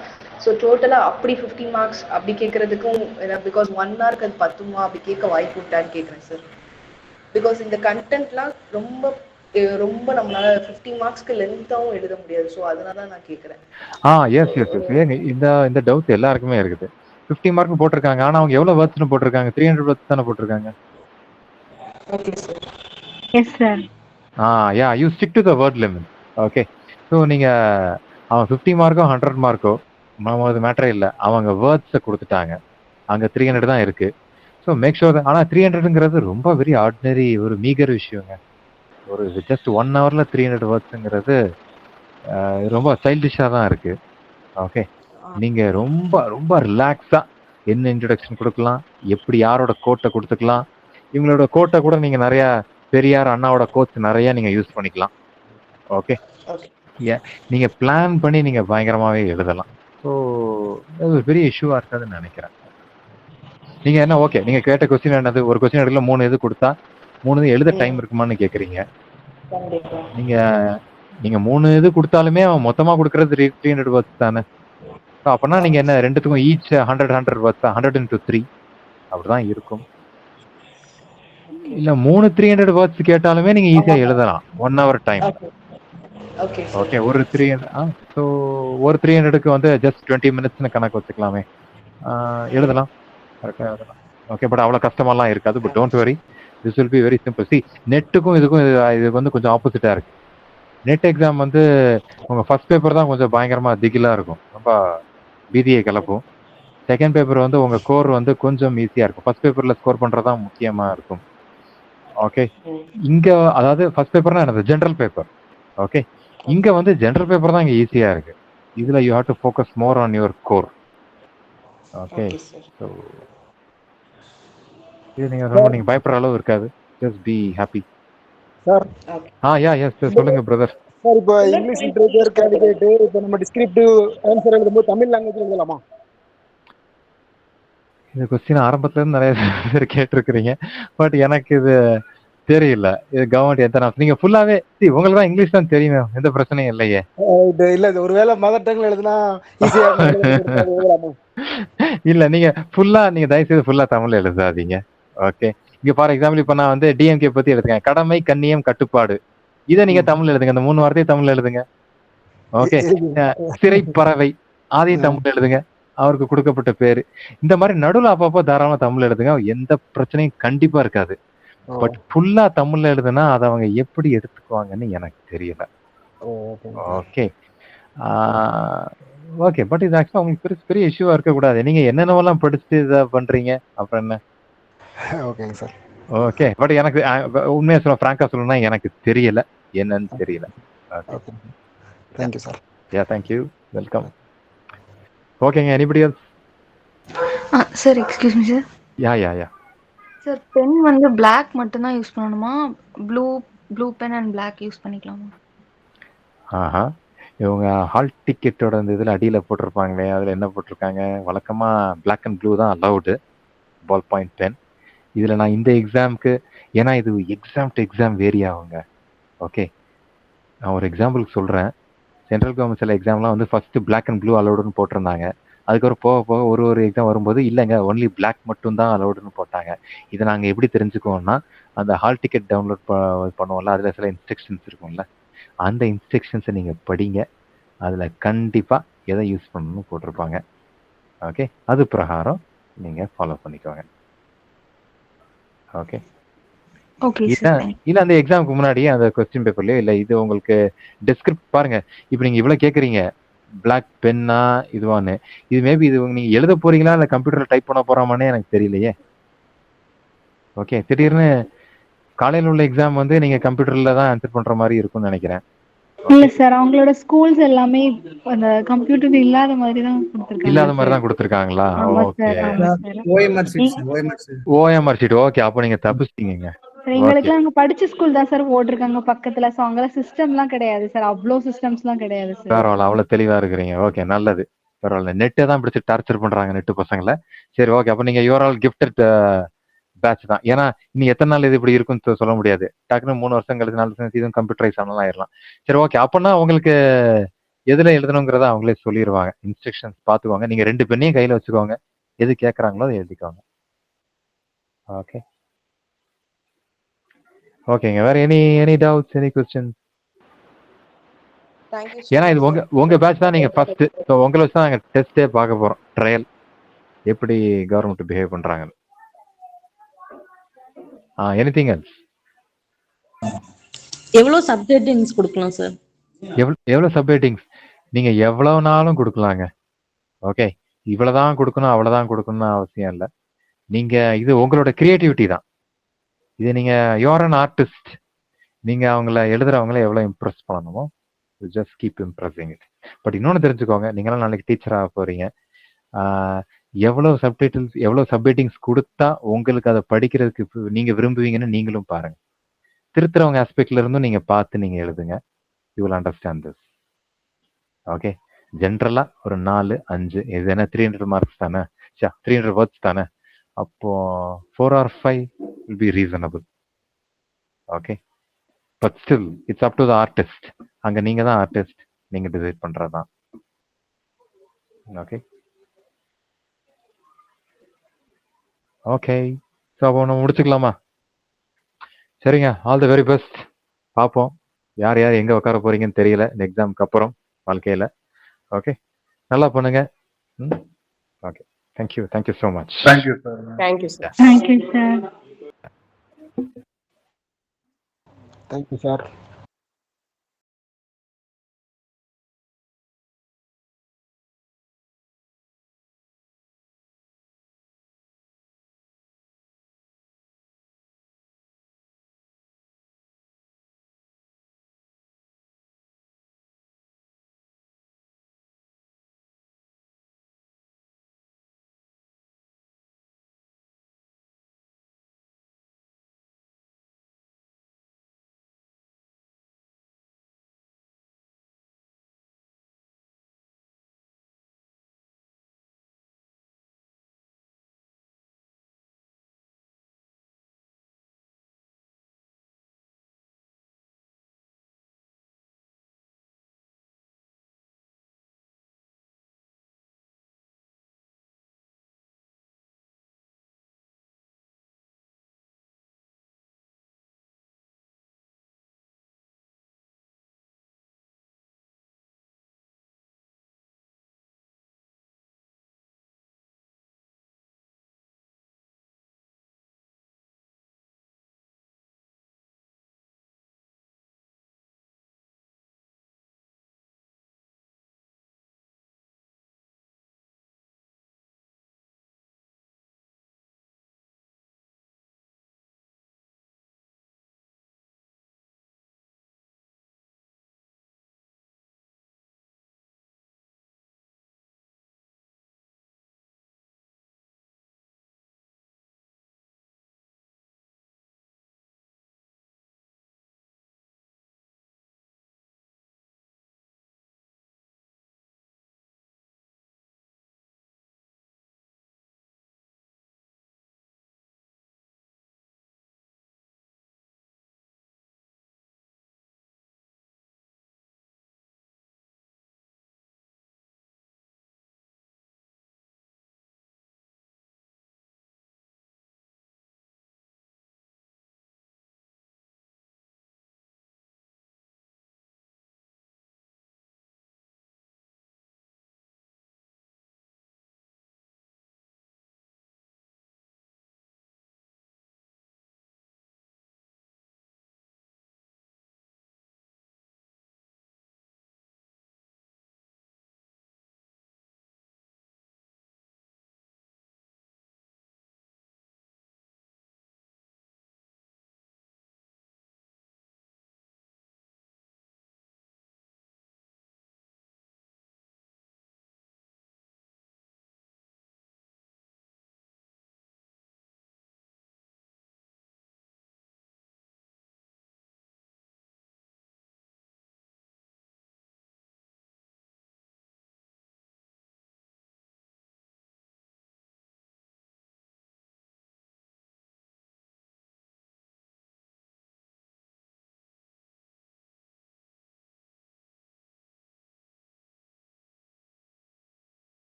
ஸோ டோட்டலா அப்படி 15 மார்க்ஸ் அப்படி கேட்கறதுக்கும் பிகாஸ் 1 ஹவருக்கு அது பத்துமா அப்படி கேட்க வாய்ப்பு விட்டான்னு கேட்குறேன் சார். பிகாஸ் இந்த கண்டென்ட்லாம் ரொம்ப ரொம்ப நம்மளால 50 மார்க்ஸ்க்கு லென்த்தாவும் எழுத முடியாது. ஸோ அதனால தான் நான் கேட்குறேன். எஸ் எஸ் எஸ், ஏங்க இந்த டவுட் எல்லாருக்குமே இருக்குது. 50 மார்க் போட்டிருக்காங்க, ஆனா அவங்க எவ்வளவு வேர்ட்ஸ்னு போட்டிருக்காங்க? 300 வேர்ட்ஸ் தானே போட்டிருக்காங்க. Okay sir. Yes sir. Yeah, you stick to the word limit. Okay, so நீங்க அவன் 50 மார்க்கோ 100 மார்க்கோ அது மேட்டரே இல்லை. அவங்க வேர்ட்ஸை கொடுத்துட்டாங்க, அங்கே 300 தான் இருக்கு. So make sure. ஆனால் 300ங்கிறது ரொம்ப வெரி ஆர்டினரி, ஒரு மீகர் விஷயங்க. ஒரு ஜஸ்ட் 1 ஹவர்ல 300 வேர்ட்ஸுங்கிறது ரொம்ப சைல்டிஷாக தான் இருக்கு. ஓகே, நீங்க ரொம்ப ரொம்ப ரிலாக்ஸா என்ன இன்ட்ரடக்ஷன் கொடுக்கலாம், எப்படி யாரோட கோட்டை கொடுத்துக்கலாம். இவங்களோட கோட்டை கூட நீங்க நிறைய பெரியார் அண்ணாவோட கோட்ஸ் நிறைய நீங்க யூஸ் பண்ணிக்கலாம். ஓகே, நீங்க பிளான் பண்ணி நீங்க பயங்கரமாவே எழுதலாம். ஸோ அது ஒரு பெரிய இஷ்யூவா இருக்காதுன்னு நினைக்கிறேன். நீங்க என்ன ஓகே, நீங்க கேட்ட கொஸ்டின் என்னது? ஒரு கொஸ்டின் எடுக்கல 3 இது கொடுத்தா 3 எழுத டைம் இருக்குமான்னு கேக்குறீங்க. நீங்க 3 இது கொடுத்தாலுமே அவன் மொத்தமா கொடுக்கறது 300 வேர்ட்ஸ் தானே. அப்பனா நீங்க என்ன ரெண்டுத்துக்கும் ஈச் 100 வேர்ட்ஸ் 100 into 3 அப்படிதான் இருக்கும். இல்ல 3 300 வேர்ட்ஸ் கேட்டாலுமே நீங்க ஈஸியா எழுதலாம் 1 hour டைம். ஓகே, ஒரு 300 ஸோ ஒரு 300க்கு வந்து ஜஸ்ட் 20 minutesனு கணக்கு வச்சுக்கலாமே, எழுதலாம், கரெக்டாக எழுதலாம். ஓகே, பட் அவ்வளோ கஷ்டமாலாம் இருக்காது. But don't worry, this will be very simple. சி, நெட்டுக்கும் இதுக்கும் இதுக்கு வந்து கொஞ்சம் ஆப்போசிட்டாக இருக்கு. நெட் எக்ஸாம் வந்து உங்கள் ஃபர்ஸ்ட் பேப்பர் தான் கொஞ்சம் பயங்கரமாக திகிலாக இருக்கும், ரொம்ப பீதியை கிளப்பும். செகண்ட் பேப்பர் வந்து உங்கள் ஸ்கோர் வந்து கொஞ்சம் ஈஸியாக இருக்கும். ஃபர்ஸ்ட் பேப்பரில் ஸ்கோர் பண்ணுறது தான் முக்கியமாக இருக்கும். ஓகே, இங்கே அதாவது ஃபர்ஸ்ட் பேப்பர்னா என்னது? General paper. ஓகே, இங்கே வந்து ஜென்ரல் பேப்பர் தான் இங்கே ஈஸியாக இருக்கு. இதில் you have to focus more on your core. Okay, so இது நீங்கள் பயப்படுற அளவு இருக்காது. Just be happy sir. Yeah yes sir, சொல்லுங்க பிரதர். சார், இப்போ இங்கிலீஷ் லிட்ரேச்சர் கேண்டிடேட் இப்போ நம்ம டிஸ்கிரிப்டிவ் ஆன்சர் எழுதும்போது தமிழ் லாங்குவேஜ் எழுதலாமா? இந்த கொஸ்டின் ஆரம்பத்துல இருந்து நிறைய பேர் கேட்டிருக்கிறீங்க. பட் எனக்கு இது தெரியல, இது கவர்மெண்ட் எத்தனை நீங்க ஃபுல்லாவே உங்களுக்கு தான் இங்கிலீஷ் தான் தெரியுமே, எந்த பிரச்சனையும் இல்லையே. இல்ல, இது ஒருவேளை மதர் டங்ல எழுதுனா ஈஸியா எழுதலாமா? இல்ல, நீங்க ஃபுல்லா நீங்க தயவுசெய்து ஃபுல்லா தமிழ்ல எழுதாதீங்க. ஓகே, இங்க ஃபார் எக்ஸாம்பிள் இப்ப நான் வந்து டிஎம்கே பத்தி எழுதுறேன், கடமை கண்ணியம் கட்டுப்பாடு, இதை நீங்க தமிழ்ல எழுதுங்க. இந்த 3 வார்த்தையை தமிழ்ல எழுதுங்க. ஓகே, சிறைப்பறவை அதையும் தமிழ்ல எழுதுங்க, அவருக்கு கொடுக்கப்பட்ட பேரு. இந்த மாதிரி நடுவில் அப்பப்போ தாராளமா தமிழ்ல எழுதுங்க, எந்த பிரச்சனையும் கண்டிப்பா இருக்காது. பட் ஃபுல்லா தமிழ்ல எழுதுனா அதை அவங்க எப்படி எடுத்துக்குவாங்கன்னு எனக்கு தெரியல. ஓகே ஓகே, பட் இது ஆக்சுவலா உங்களுக்கு பெரிய இஷ்யூவா இருக்கக்கூடாது. நீங்க என்னென்னவெல்லாம் படிச்சுட்டு இதை பண்றீங்க, அப்புறம் என்ன? ஓகேங்க சார். ஓகே, பட் எனக்கு உண்மையா சொல்ல ஃப்ராங்கா சொல்லணும்னா எனக்கு தெரியல, என்னன்னு தெரியல. Okay, thank you sir. Yeah, thank you, welcome. ஓகேங்க, anybody else? Sir excuse me sir. Yeah sir, pen வந்து பிளாக் மட்டும் தான் யூஸ் பண்ணணுமா? Blue pen and black use பண்ணிக்கலாமா? இவங்க ஹால் டிக்கெட்டோட இந்த இதில் அடியில் போட்டிருப்பாங்களே, அதில் என்ன போட்டிருக்காங்க? வழக்கமாக பிளாக் அண்ட் ப்ளூ தான் அலவுடு, பால் பாயிண்ட் பென். இதில் நான் இந்த எக்ஸாமுக்கு, ஏன்னா இது எக்ஸாம் டு எக்ஸாம் வேரி ஆகுங்க. ஓகே, நான் ஒரு எக்ஸாம்பிளுக்கு சொல்கிறேன். சென்ட்ரல் கவர்மெண்ட் சில எக்ஸாம்லாம் வந்து ஃபஸ்ட்டு பிளாக் அண்ட் ப்ளூ அலவுடுன்னு போட்டிருந்தாங்க. அதுக்கப்புறம் போக போக ஒரு எக்ஸாம் வரும்போது இல்லைங்க ஒன்லி பிளாக் மட்டும் தான் அலவுடுன்னு போட்டாங்க. இதை நாங்கள் எப்படி தெரிஞ்சுக்குவோம்னா, அந்த ஹால் டிக்கெட் டவுன்லோட் பண்ணுவோம்ல, அதில் சில இன்ஸ்ட்ரக்ஷன்ஸ் இருக்கும்ல, அந்த இன்ஸ்ட்ரக்ஷன்ஸை நீங்கள் படிங்க. அதில் கண்டிப்பாக எதை யூஸ் பண்ணணும்னு போட்டிருப்பாங்க. ஓகே, அது பிரகாரம் நீங்கள் ஃபாலோ பண்ணிக்கோங்க. ஓகே, ஓகே இல்லை சார். இல்லை அந்த எக்ஸாமுக்கு முன்னாடியே அந்த கொஸ்டின் பேப்பர்லையோ இல்லை இது உங்களுக்கு டெஸ்கிரிப்ட் பாருங்க. இப்போ நீங்கள் இவ்வளோ கேட்குறீங்க பிளாக் பென்னா இதுவான்னு, இது மேபி இது நீங்கள் எழுத போறீங்களா இல்லை கம்ப்யூட்டரில் டைப் பண்ண போறாமானே எனக்கு தெரியலையே. ஓகே, திடீர்னு காலையில் உள்ள எக்ஸாம் வந்து நீங்கள் கம்ப்யூட்டரில் தான் ஆன்சர் பண்ணுற மாதிரி இருக்கும்னு நினைக்கிறேன். இல்ல சார், அவங்களோட ஸ்கூல்ஸ் எல்லாமே அந்த கம்ப்யூட்டர் இல்லாத மாதிரி தான் கொடுத்திருக்காங்க. இல்லாத மாதிரி தான் கொடுத்துருக்காங்களா? ஆமா ஓகே, சார், ஆமா sir. OMR sheet, OMR sheet. OMR sheet. Okay, அப்போ நீங்கள் தப்பிச்சிட்டீங்க. எங்களுக்கு அங்க படிச்ச ஸ்கூல் தான் சார் போட்டிருக்காங்க பக்கத்துல. சோ அங்க சிஸ்டம்லாம் கிடையாது சார், அவ்வளோ சிஸ்டம்ஸ்லாம் கிடையாது சார். பரவாயில்ல, அவ்வளோ தெளிவாக இருக்கிறீங்க. ஓகே, நல்லது. பரவாயில்ல, நெட்டை தான் பிடிச்சி டார்ச்சர் பண்ணுறாங்க நெட்டு பசங்களை. சரி, ஓகே, அப்போ நீங்கள் யூஆர் ஆல் கிஃப்டட் பேட்ச் தான். ஏன்னா இனி எத்தனை நாள் இது இப்படி இருக்குன்னு சொல்ல முடியாது. டக்குன்னு 3 வருஷம் கழிச்சு 4 வருஷம் இதுவும் கம்ப்யூட்டரைஸ் ஆனாலும் ஆயிடலாம். சரி, ஓகே, அப்போனா உங்களுக்கு எதில் எழுதணுங்கிறத அவங்களே சொல்லிடுவாங்க. இன்ஸ்ட்ரக்ஷன்ஸ் பார்த்துக்கோங்க. நீங்கள் 2 பெண்ணையும் கையில் வச்சுக்கோங்க. எது கேட்குறாங்களோ அதை எழுதிக்கோங்க. ஓகே, ஓகேங்க. வேற எனி டவுட்ஸ், எனி கொஸ்டின்? ஏன்னா இது உங்க பேட்ச் தான், நீங்க ஃபர்ஸ்ட். ஸோ உங்களை வச்சு தான் நாங்கள் டெஸ்ட்டே பார்க்க போறோம். ட்ரையல் எப்படி கவர்மெண்ட் பிஹேவ் பண்றாங்க. Anything else? எவ்வளவு சப்ஹெட்டிங்ஸ் கொடுக்கலாம் சார்? எவ்வளவு சப்ஹெட்டிங்ஸ் நீங்க எவ்வளவு நாளும் கொடுக்கலாங்க. ஓகே, இவ்வளவுதான் கொடுக்கணும் அவ்வளவுதான் கொடுக்கணும்னு அவசியம் இல்லை. நீங்க இது உங்களோட கிரியேட்டிவிட்டி தான். இது நீங்க யூஆர் அன் ஆர்டிஸ்ட். நீங்க அவங்கள எழுதுறவங்கள எவ்வளவு இம்ப்ரெஸ் பண்ணணுமோ just keep impressing it. But இன்னொன்று தெரிஞ்சுக்கோங்க, நீங்களாம் நாளைக்கு டீச்சர் ஆக போறீங்க. எவ்வளவு சப்டைட்டில்ஸ் எவ்வளவு சப்ஹெட்டிங்ஸ் கொடுத்தா உங்களுக்கு அதை படிக்கிறதுக்கு நீங்க விரும்புவீங்கன்னு நீங்களும் பாருங்க. திருத்துறவங்க ஆஸ்பெக்ட்ல இருந்தும் நீங்க பார்த்து நீங்க எழுதுங்க. You will understand this. Okay, ஜென்ரலா ஒரு 4-5 இது என்ன 300 மார்க்ஸ் தானே, 300 வேர்ட்ஸ் தானே, அப்போ 4 or 5 will be reasonable. Okay, but still it's up to the artist. அங்க நீங்க தான் ஆர்டிஸ்ட், நீங்க டிசைட் பண்றதுதான். ஓகே, ஓகே, ஸோ அப்போ நம்ம முடிச்சுக்கலாமா? சரிங்க, ஆல் தி வெரி பெஸ்ட். பார்ப்போம் யார் யார் எங்கே உட்கார போறீங்கன்னு தெரியல இந்த எக்ஸாமுக்கு அப்புறம் வாழ்க்கையில். ஓகே, நல்லா பண்ணுங்க. Okay, thank you so much. Thank you sir. Thank you sir. Thank you sir.